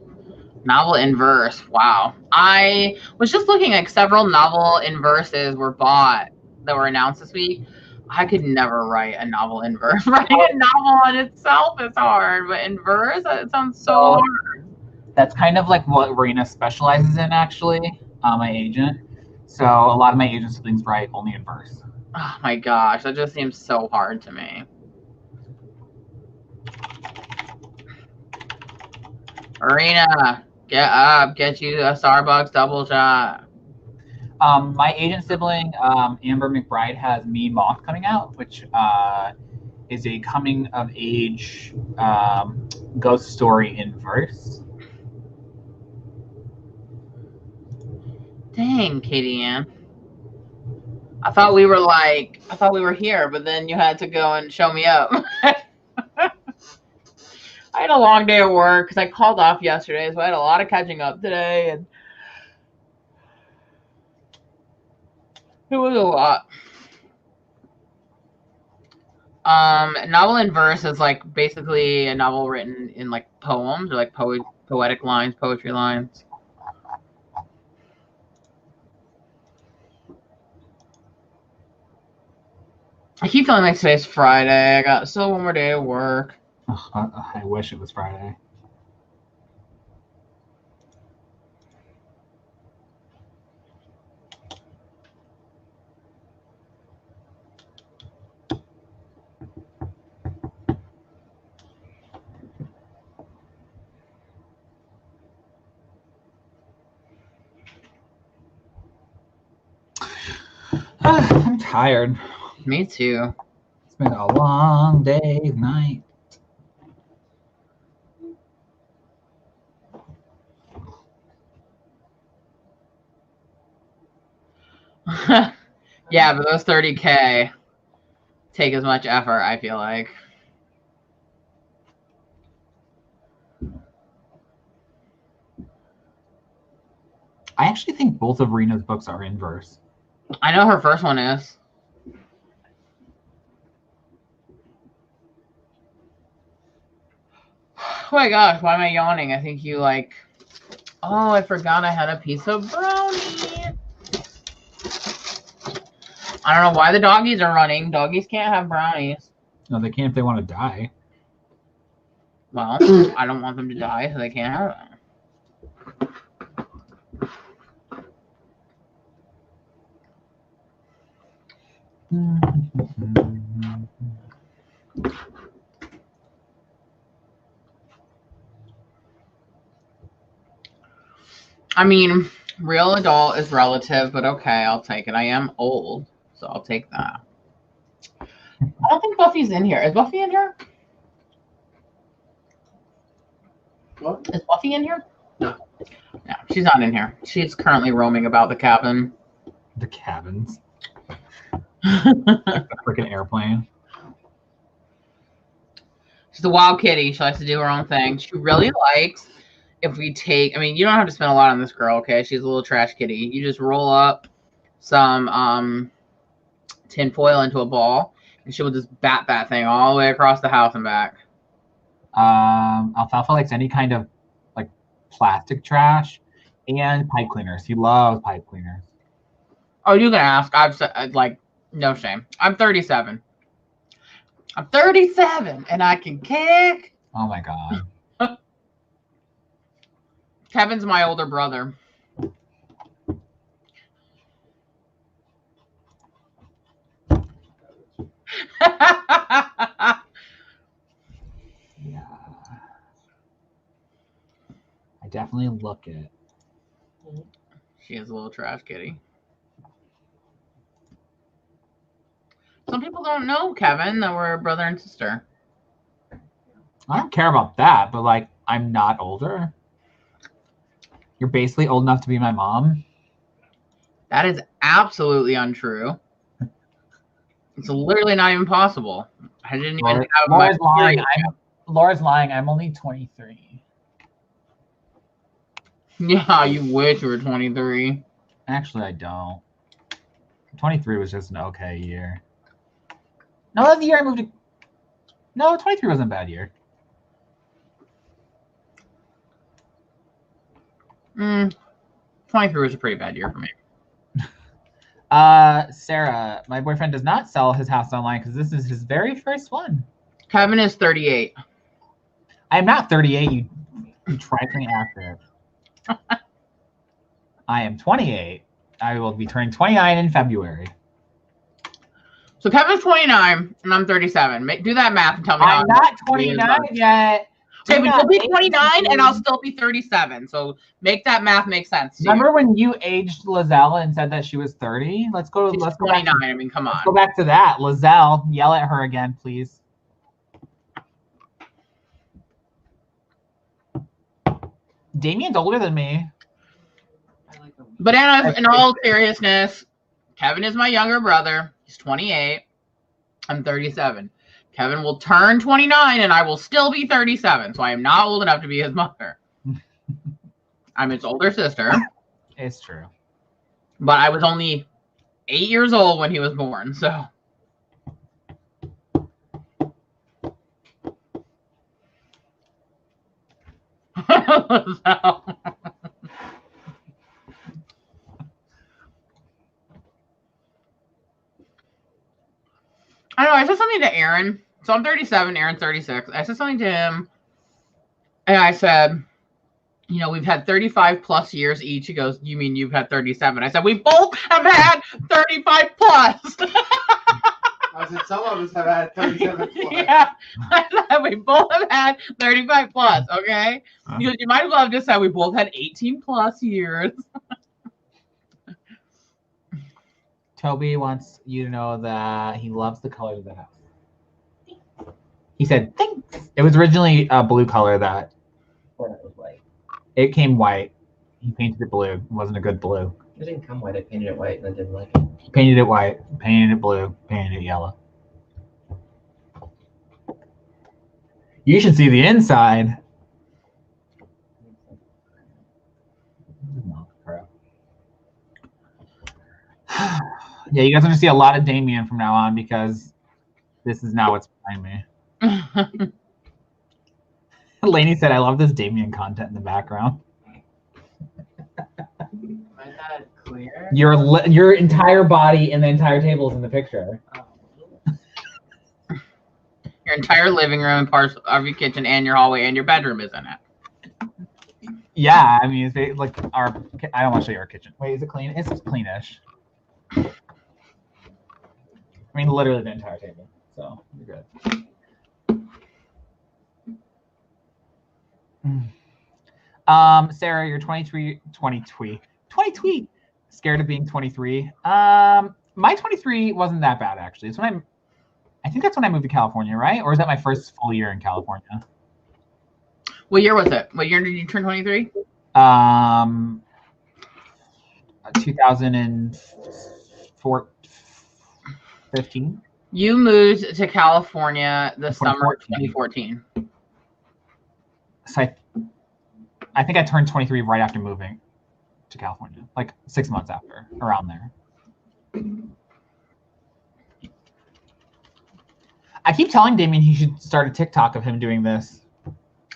Novel in verse. Wow. I was just looking, like, several novel in verses were bought that were announced this week. I could never write a novel in verse. Writing a novel on itself is hard, but in verse, it sounds so hard. That's kind of like what Marina specializes in, actually, my agent. So a lot of my agent siblings write only in verse. Oh my gosh, that just seems so hard to me. Marina, get up, get you a Starbucks double shot. My agent sibling, Amber McBride, has Me Moth coming out, which is a coming of age ghost story in verse. Dang, Katie Ann. I thought we were here, but then you had to go and show me up. I had a long day of work because I called off yesterday, so I had a lot of catching up today, and it was a lot. Novel in verse is like basically a novel written in like poems or like poetic lines, poetry lines. I keep feeling like today's Friday. I got still one more day of work. I wish it was Friday. I'm tired. Me too. It's been a long day, night. Yeah, but those 30K take as much effort, I feel like. I actually think both of Rena's books are in verse. I know her first one is. Oh my gosh, why am I yawning? I think you like... Oh, I forgot I had a piece of brownie. I don't know why the doggies are running. Doggies can't have brownies. No, they can't if they want to die. Well, I don't want them to die, so they can't have them. I mean, real adult is relative, but okay, I'll take it. I am old, so I'll take that. I don't think Buffy's in here. Is Buffy in here? What? Is Buffy in here? No. No, she's not in here. She's currently roaming about the cabin. The cabins. Like the freaking airplane. She's a wild kitty. She likes to do her own thing. She really likes if we take, I mean, you don't have to spend a lot on this girl, okay? She's a little trash kitty. You just roll up some tin foil into a ball, and she will just bat that thing all the way across the house and back. Alfalfa likes any kind of like plastic trash and pipe cleaners. He loves pipe cleaners. Oh, you can ask. I've said, like, no shame. I'm 37. I'm 37, and I can kick. Oh my god. Kevin's my older brother. Yeah. I definitely look it. She is a little trash kitty. Some people don't know, Kevin, that we're brother and sister. I don't care about that, but like, I'm not older. You're basically old enough to be my mom. That is absolutely untrue. It's literally not even possible. I didn't even have Laura's my lying. Laura's lying. I'm only 23. Yeah, you wish you were 23. Actually, I don't. 23 was just an okay year. No, that's the year I moved to... No, 23 wasn't a bad year. 23 was a pretty bad year for me. Sarah, my boyfriend does not sell his house online because this is his very first one. Kevin is 38. I am not 38, you trifling actor. I am 28. I will be turning 29 in February. So Kevin's 29 and I'm 37. Do that math and tell me. I'm not 29 yet. Okay, but you'll be 29 and I'll still be 37. So make that math make sense. Remember when you aged Lizelle and said that she was 30? Let's go. She's let's 29. Go back to, I mean, come on. Let's go back to that. Lizelle, yell at her again, please. Damien's older than me. But in all seriousness, Kevin is my younger brother. He's 28. I'm 37. Kevin will turn 29 and I will still be 37. So I am not old enough to be his mother. I'm his older sister. It's true. But I was only 8 years old when he was born. So. I don't know. I said something to Aaron. So I'm 37, Aaron's 36. I said something to him, and I said, you know, we've had 35 plus years each. He goes, you mean you've had 37? I said, we both have had 35 plus. I said, some of us have had 37 plus. Yeah. I said, we both have had 35 plus, okay? He goes, you might as well have just said we both had 18 plus years. Toby wants you to know that he loves the colors of the house. He said, thanks. It was originally a blue color that it came white. He painted it blue. It wasn't a good blue. It didn't come white. I painted it white and I didn't like it. Painted it white, painted it blue, painted it yellow. You should see the inside. Yeah, you guys are going to see a lot of Damien from now on because this is now what's behind me. Lainey said, I love this Damien content in the background. Am I that clear? Your entire body and the entire table is in the picture. Your entire living room and parts of your kitchen and your hallway and your bedroom is in it. Yeah, I mean, it's like I don't want to show you our kitchen. Wait, is it clean? It's cleanish. I mean, literally the entire table. So you're good. Sarah, you're 23. Scared of being 23. My 23 wasn't that bad actually. It's when I think that's when I moved to California, right? Or is that my first full year in California? What year was it? What year did you turn 23? 2015. You moved to California the summer of 2014. So I think I turned 23 right after moving to California, like 6 months after, around there. I keep telling Damien he should start a TikTok of him doing this.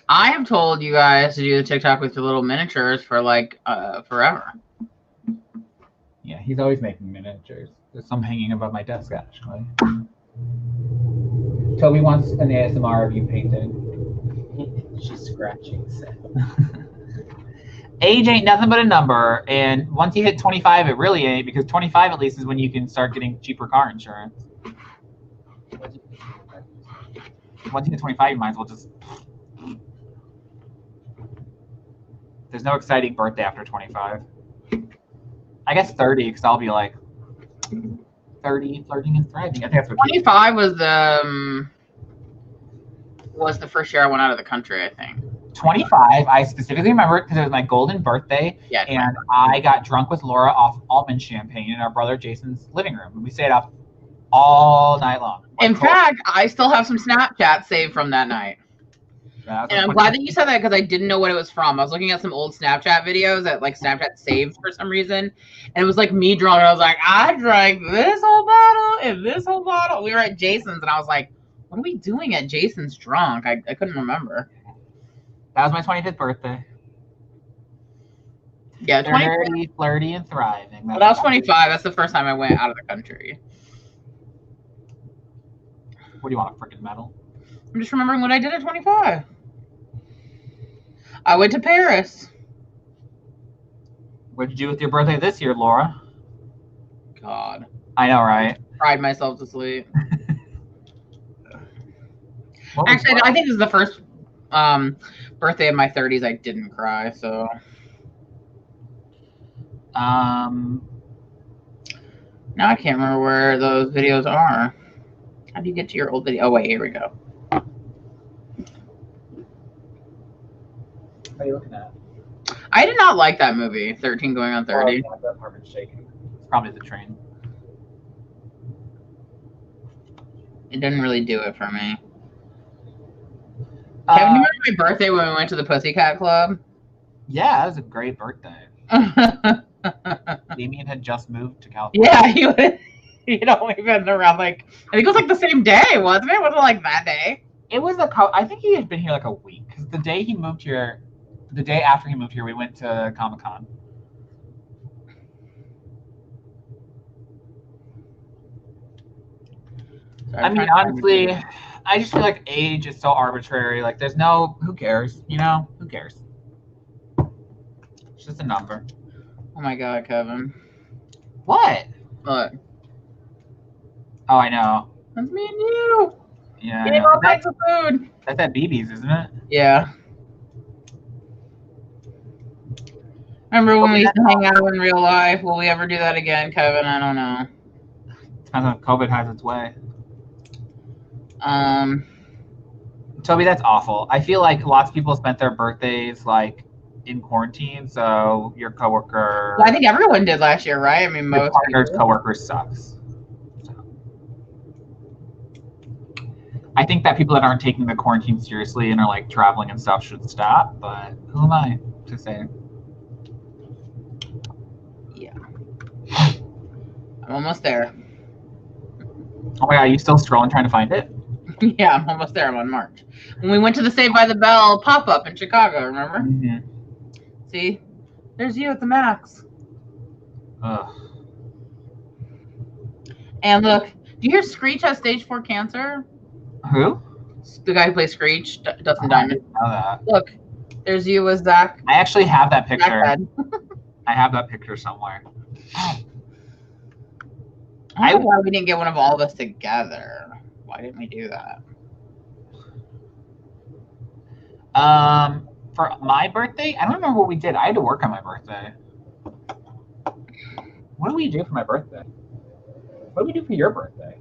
I have told you guys to do the TikTok with your little miniatures for like forever. Yeah, he's always making miniatures. There's some hanging above my desk, actually. Toby wants an ASMR of you painting. She's scratching. Age ain't nothing but a number, and once you hit 25, it really ain't, because 25 at least is when you can start getting cheaper car insurance. Once you hit 25, you might as well just... There's no exciting birthday after 25. I guess 30, because I'll be like 30, flirting and thriving. I think that's what 25 was the first year I went out of the country, I think. 25, I specifically remember it because it was my golden birthday, yeah, and I got drunk with Laura off almond champagne in our brother Jason's living room. And we stayed up all night long. In fact, I still have some Snapchat saved from that night. And I'm glad that you said that because I didn't know what it was from. I was looking at some old Snapchat videos that like Snapchat saved for some reason. And it was like me drunk. And I was like, I drank this whole bottle and this whole bottle. We were at Jason's and I was like, what are we doing at Jason's drunk? I couldn't remember. That was my 25th birthday. Yeah, 30, flirty, and thriving. Well, that was 25. That's the first time I went out of the country. What do you want, a freaking medal? I'm just remembering what I did at 25. I went to Paris. What'd you do with your birthday this year, Laura? God. I know, right? Cried myself to sleep. Actually, I think this is the first birthday of my 30s I didn't cry, so. Now I can't remember where those videos are. How do you get to your old video? Oh, wait, here we go. What are you looking at? I did not like that movie, 13 Going on 30. Oh, that apartment's shaking. It's probably the train. It didn't really do it for me. Kevin, do you remember my birthday when we went to the Pussycat Club? Yeah, that was a great birthday. Damien had just moved to California. Yeah, he'd only been around like, I think it was like the same day, wasn't it? Was it like that day? It was I think he had been here like a week, because the day he moved here, the day after he moved here, we went to Comic-Con. Sorry, I mean, honestly, I just feel like age is so arbitrary. Like, there's no, who cares? You know, who cares? It's just a number. Oh my God, Kevin. What? Look. Oh, I know. That's me and you. Yeah. We ate all kinds of food. That's at BB's, isn't it? Yeah. Remember when we used to hang out in real life? Will we ever do that again, Kevin? I don't know. Depends on if COVID has its way. Toby, that's awful. I feel like lots of people spent their birthdays like in quarantine, so your coworker. Well, I think everyone did last year, right? I mean, your most partner's people. coworker sucks. I think that people that aren't taking the quarantine seriously and are like traveling and stuff should stop, but who am I to say? Yeah. I'm almost there. Oh my god, are you still scrolling trying to find it? Yeah, I'm almost there. I'm on March. When we went to the Saved by the Bell pop-up in Chicago, remember? Mm-hmm. See? There's you at the max. Ugh. And look, do you hear Screech has stage 4 cancer? Who? The guy who plays Screech, Dustin I Diamond. didn't know that. Look, there's you with Zach. I actually have that picture. Zach I have that picture somewhere. I don't know why we didn't get one of all of us together. Why didn't we do that? For my birthday, I don't remember what we did. I had to work on my birthday. What did we do for my birthday? What did we do for your birthday?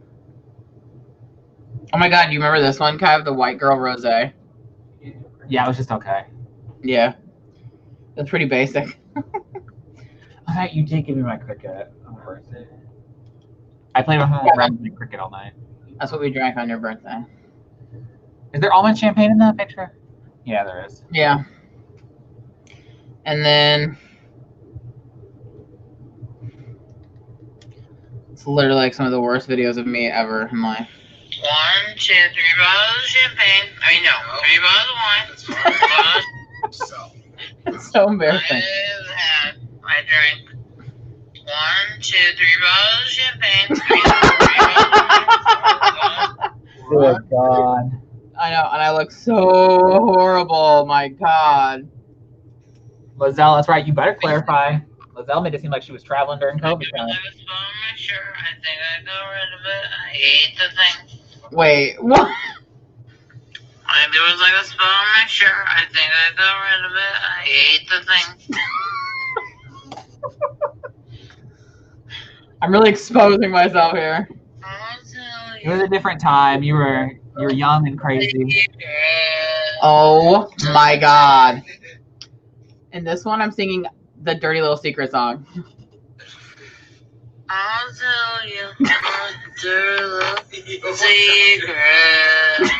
Oh my god, you remember this one, Kev? The white girl rosé. Yeah, it was just okay. Yeah. It's pretty basic. Alright, you did give me my cricket on my birthday. I played with my cricket all night. That's what we drank on your birthday. Is there almond champagne in that picture? Yeah, there is. Yeah. And then it's literally like some of the worst videos of me ever in life. 1, 2, 3 bottles of champagne. I mean, no, 3 bottles of wine. It's so embarrassing. I drank 1, 2, 3 bottles of champagne. 3 bottles of wine. Good God. I know, and I look so horrible. My God. Lizelle, that's right. You better clarify. Lizelle made it seem like she was traveling during COVID time. I think I got rid of it. I ate the thing. Wait, what? There was like a spot on my shirt. I think I got rid of it. I ate the thing. I'm really exposing myself here. It was a different time. You were young and crazy. Oh my God. In this one, I'm singing the Dirty Little Secret song. I'll tell you a dirty little secret.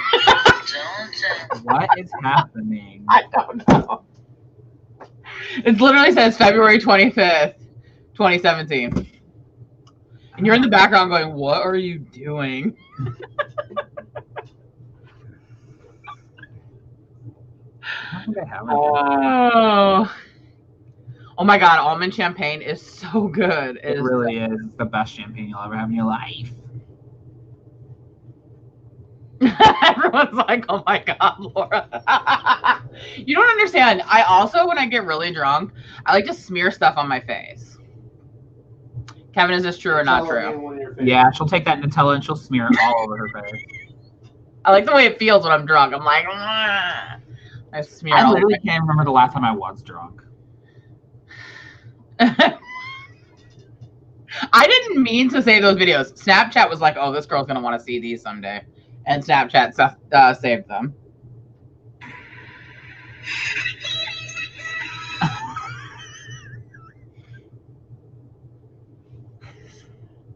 Don't tell. What is happening? I don't know. It literally says February 25th, 2017. And you're in the background going, what are you doing? I don't think I have it. Oh my God, almond champagne is so good. It really is the best champagne you'll ever have in your life. Everyone's like, oh my God, Laura. You don't understand. I also, when I get really drunk, I like to smear stuff on my face. Kevin, is this true or not true? Yeah, she'll take that Nutella and she'll smear it all over her face. I like the way it feels when I'm drunk. I'm like, I smear I all literally over. can't remember the last time I was drunk. I didn't mean to say those videos. Snapchat was like, oh, this girl's going to want to see these someday. And Snapchat saved them.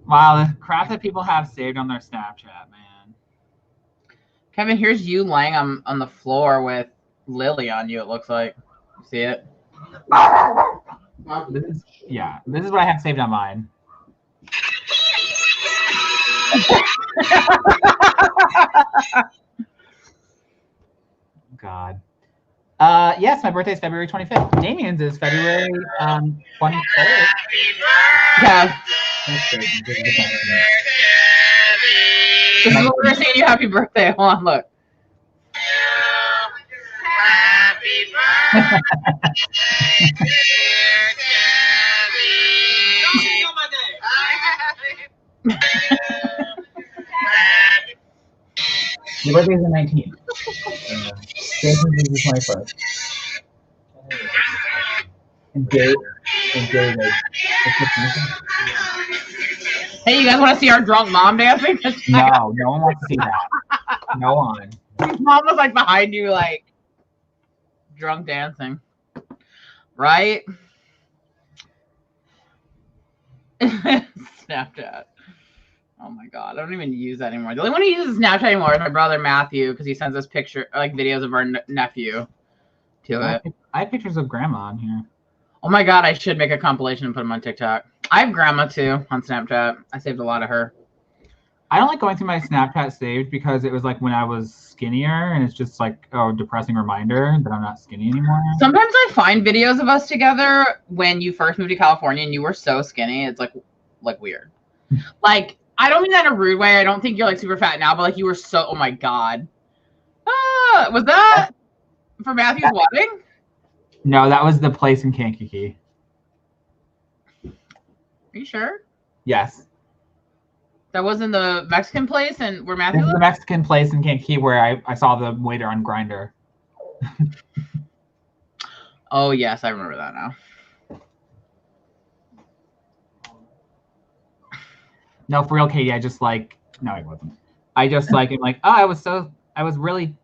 Wow, the crap that people have saved on their Snapchat, man. Kevin, here's you laying on the floor with Lily on you, it looks like. See it? This is what I have saved on mine. God. Yes, my birthday is February 25th. Damien's is February 23rd. Yeah. This is what we're saying you happy birthday. Hold on, look. Happy Your birthday is the 19th. Jason's is the 21st. And David. Hey, you guys want to see our drunk mom dancing? No, no one wants to see that. No one. Mom was like behind you, like drunk dancing. Right? Snapchat. Oh my god, I don't even use that anymore. The only one who uses Snapchat anymore is my brother Matthew, because he sends us videos of our nephew to it. I have pictures of grandma on here. Oh my god, I should make a compilation and put them on TikTok. I have grandma too on Snapchat. I saved a lot of her. I don't like going through my Snapchat saved because it was like when I was skinnier, and it's just like a depressing reminder that I'm not skinny anymore. Sometimes I find videos of us together when you first moved to California and you were so skinny. It's like weird. Like, I don't mean that in a rude way. I don't think you're like super fat now, but like you were so, oh my god. Was that for Matthew's wedding? No, that was the place in Kankakee. Are you sure? Yes. That wasn't the Mexican place and where Matthew This is lived? the Mexican place in Kankakee where I saw the waiter on Grindr. Oh yes, I remember that now. No, for real, Katie, I just like, no, I wasn't. I just like, I'm like, oh, I was really,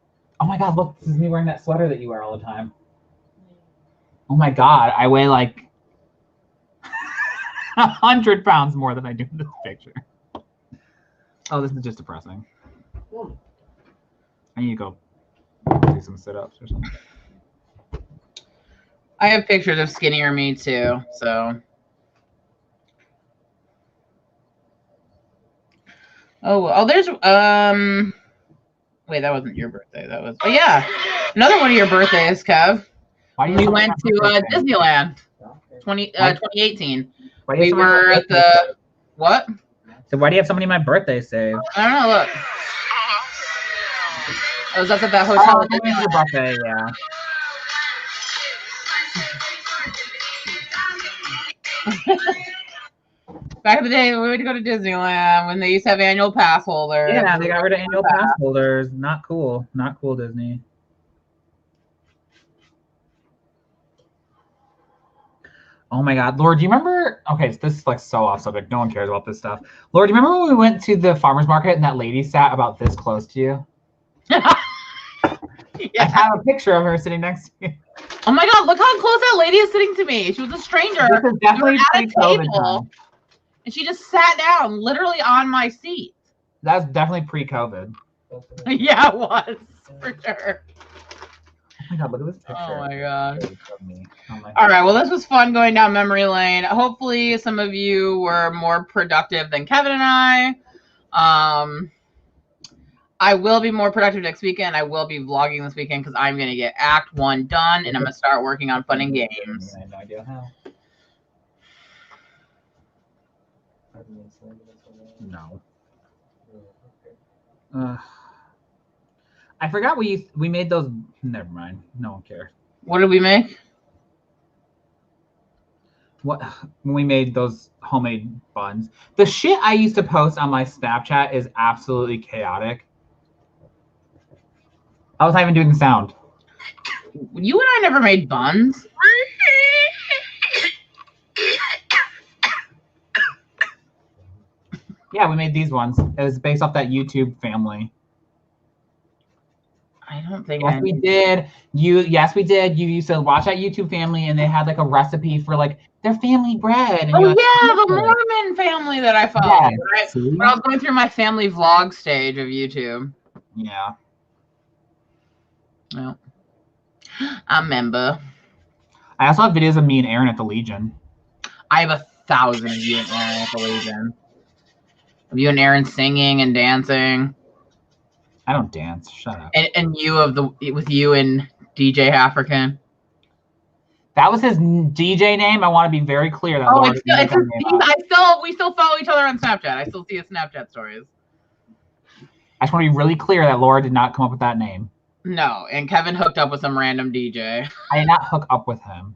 oh my god, look, this is me wearing that sweater that you wear all the time. Oh my god, I weigh like 100 pounds more than I do in this picture. Oh, this is just depressing. I need to go do some sit-ups or something. I have pictures of skinnier me too, so. Oh, there's wait, that wasn't your birthday. That was, oh yeah, another one of your birthdays, Kev. We went to Disneyland, 2018. We were at the what? So why do you have so many of my birthdays saved? I don't know. Look, I was up at that hotel. Oh, your birthday, yeah. Back in the day, we would go to Disneyland when they used to have annual pass holders. Yeah, they got rid of annual pass holders. Not cool. Not cool, Disney. Oh my god, Laura, do you remember? Okay, so this is like so off subject. No one cares about this stuff. Laura, do you remember when we went to the farmer's market and that lady sat about this close to you? Yeah. I have a picture of her sitting next to you. Oh my god, look how close that lady is sitting to me. She was a stranger. This is definitely at a pre-COVID table, time. and she just sat down, literally on my seat. That's definitely pre-COVID. Yeah, it was for sure. Oh my god, look at this picture. Oh my god. Of me. Oh my All right, well, this was fun going down memory lane. Hopefully, some of you were more productive than Kevin and I. I will be more productive next weekend. I will be vlogging this weekend because I'm going to get Act 1 done, and I'm going to start working on fun and games. I have no idea how. No. I forgot we made those. Never mind. No one cares. What did we make? What when we made those homemade buns? The shit I used to post on my Snapchat is absolutely chaotic. I was not even doing the sound. You and I never made buns. Yeah, we made these ones. It was based off that YouTube family. I don't think Yes, we did. Yes, we did. You used to watch that YouTube family, and they had like a recipe for like their family bread. And oh you're like, yeah, the Mormon family that I followed. Yeah, Right? see? When I was going through my family vlog stage of YouTube. Yeah. Well, I remember. I also have videos of me and Aaron at the Legion. I have 1,000 of you and Aaron at the Legion. Of you and Aaron singing and dancing. I don't dance. Shut up. And with you and DJ African. That was his DJ name. I want to be very clear. That Laura didn't make that name up. We still follow each other on Snapchat. I still see his Snapchat stories. I just want to be really clear that Laura did not come up with that name. No, and Kevin hooked up with some random DJ. I did not hook up with him.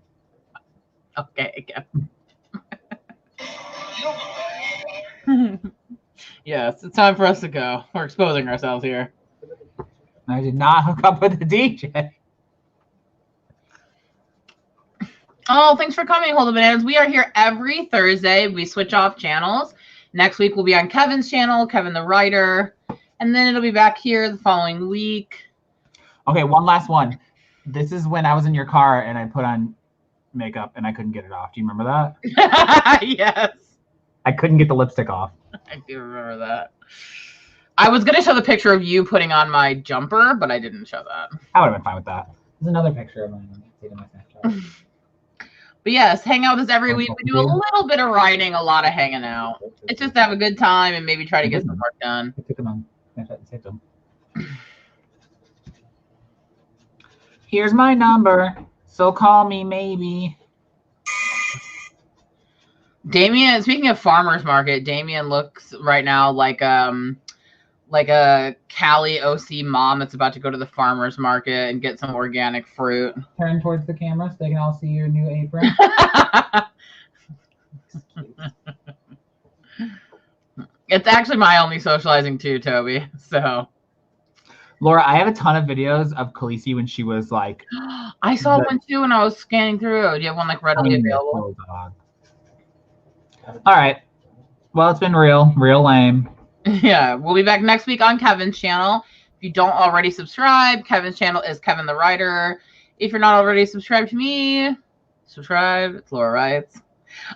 Okay, Kevin. Yes, it's time for us to go. We're exposing ourselves here. I did not hook up with the DJ. Oh, thanks for coming, Hold the Bananas. We are here every Thursday. We switch off channels. Next week we'll be on Kevin's channel, Kevin the Writer. And then it'll be back here the following week. Okay, one last one. This is when I was in your car and I put on makeup and I couldn't get it off. Do you remember that? Yes. I couldn't get the lipstick off. I do remember that. I was going to show the picture of you putting on my jumper, but I didn't show that. I would have been fine with that. There's another picture of mine. See it in my Snapchat. But yes, hang out with us every week. We do a little bit of writing, a lot of hanging out. It's just to have a good time and maybe try to get some work done. I took them on Snapchat and saved them. Here's my number, so call me maybe. Damien, speaking of farmer's market, Damien looks right now like a Cali OC mom that's about to go to the farmer's market and get some organic fruit. Turn towards the camera so they can all see your new apron. It's actually my only socializing too, Toby. So, Laura, I have a ton of videos of Khaleesi when she was like. I saw one too when I was scanning through. Do you have one like readily available? All right. Well, it's been real lame. Yeah, we'll be back next week on Kevin's channel. If you don't already subscribe, Kevin's channel is Kevin the Writer. If you're not already subscribed to me, subscribe. It's Laura Writes.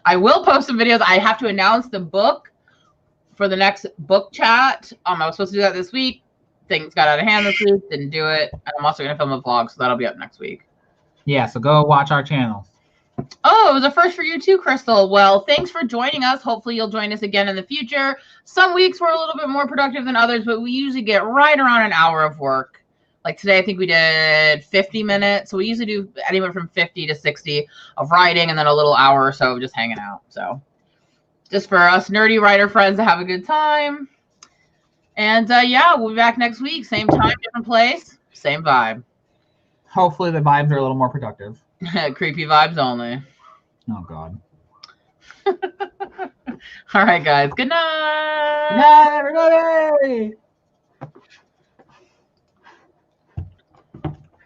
I will post some videos. I have to announce the book for the next book chat. I was supposed to do that this week. Things got out of hand this week. Didn't do it. And I'm also going to film a vlog, so that'll be up next week. Yeah, so go watch our channels. Oh, it was a first for you too, Crystal. Well, thanks for joining us. Hopefully you'll join us again in the future. Some weeks we're a little bit more productive than others, but we usually get right around an hour of work. Like today, I think we did 50 minutes. So we usually do anywhere from 50 to 60 of writing and then a little hour or so of just hanging out. So just for us nerdy writer friends to have a good time. And yeah, we'll be back next week. Same time, different place, same vibe. Hopefully the vibes are a little more productive. Creepy vibes only. Oh, God. All right, guys. Good night. Good night, everybody.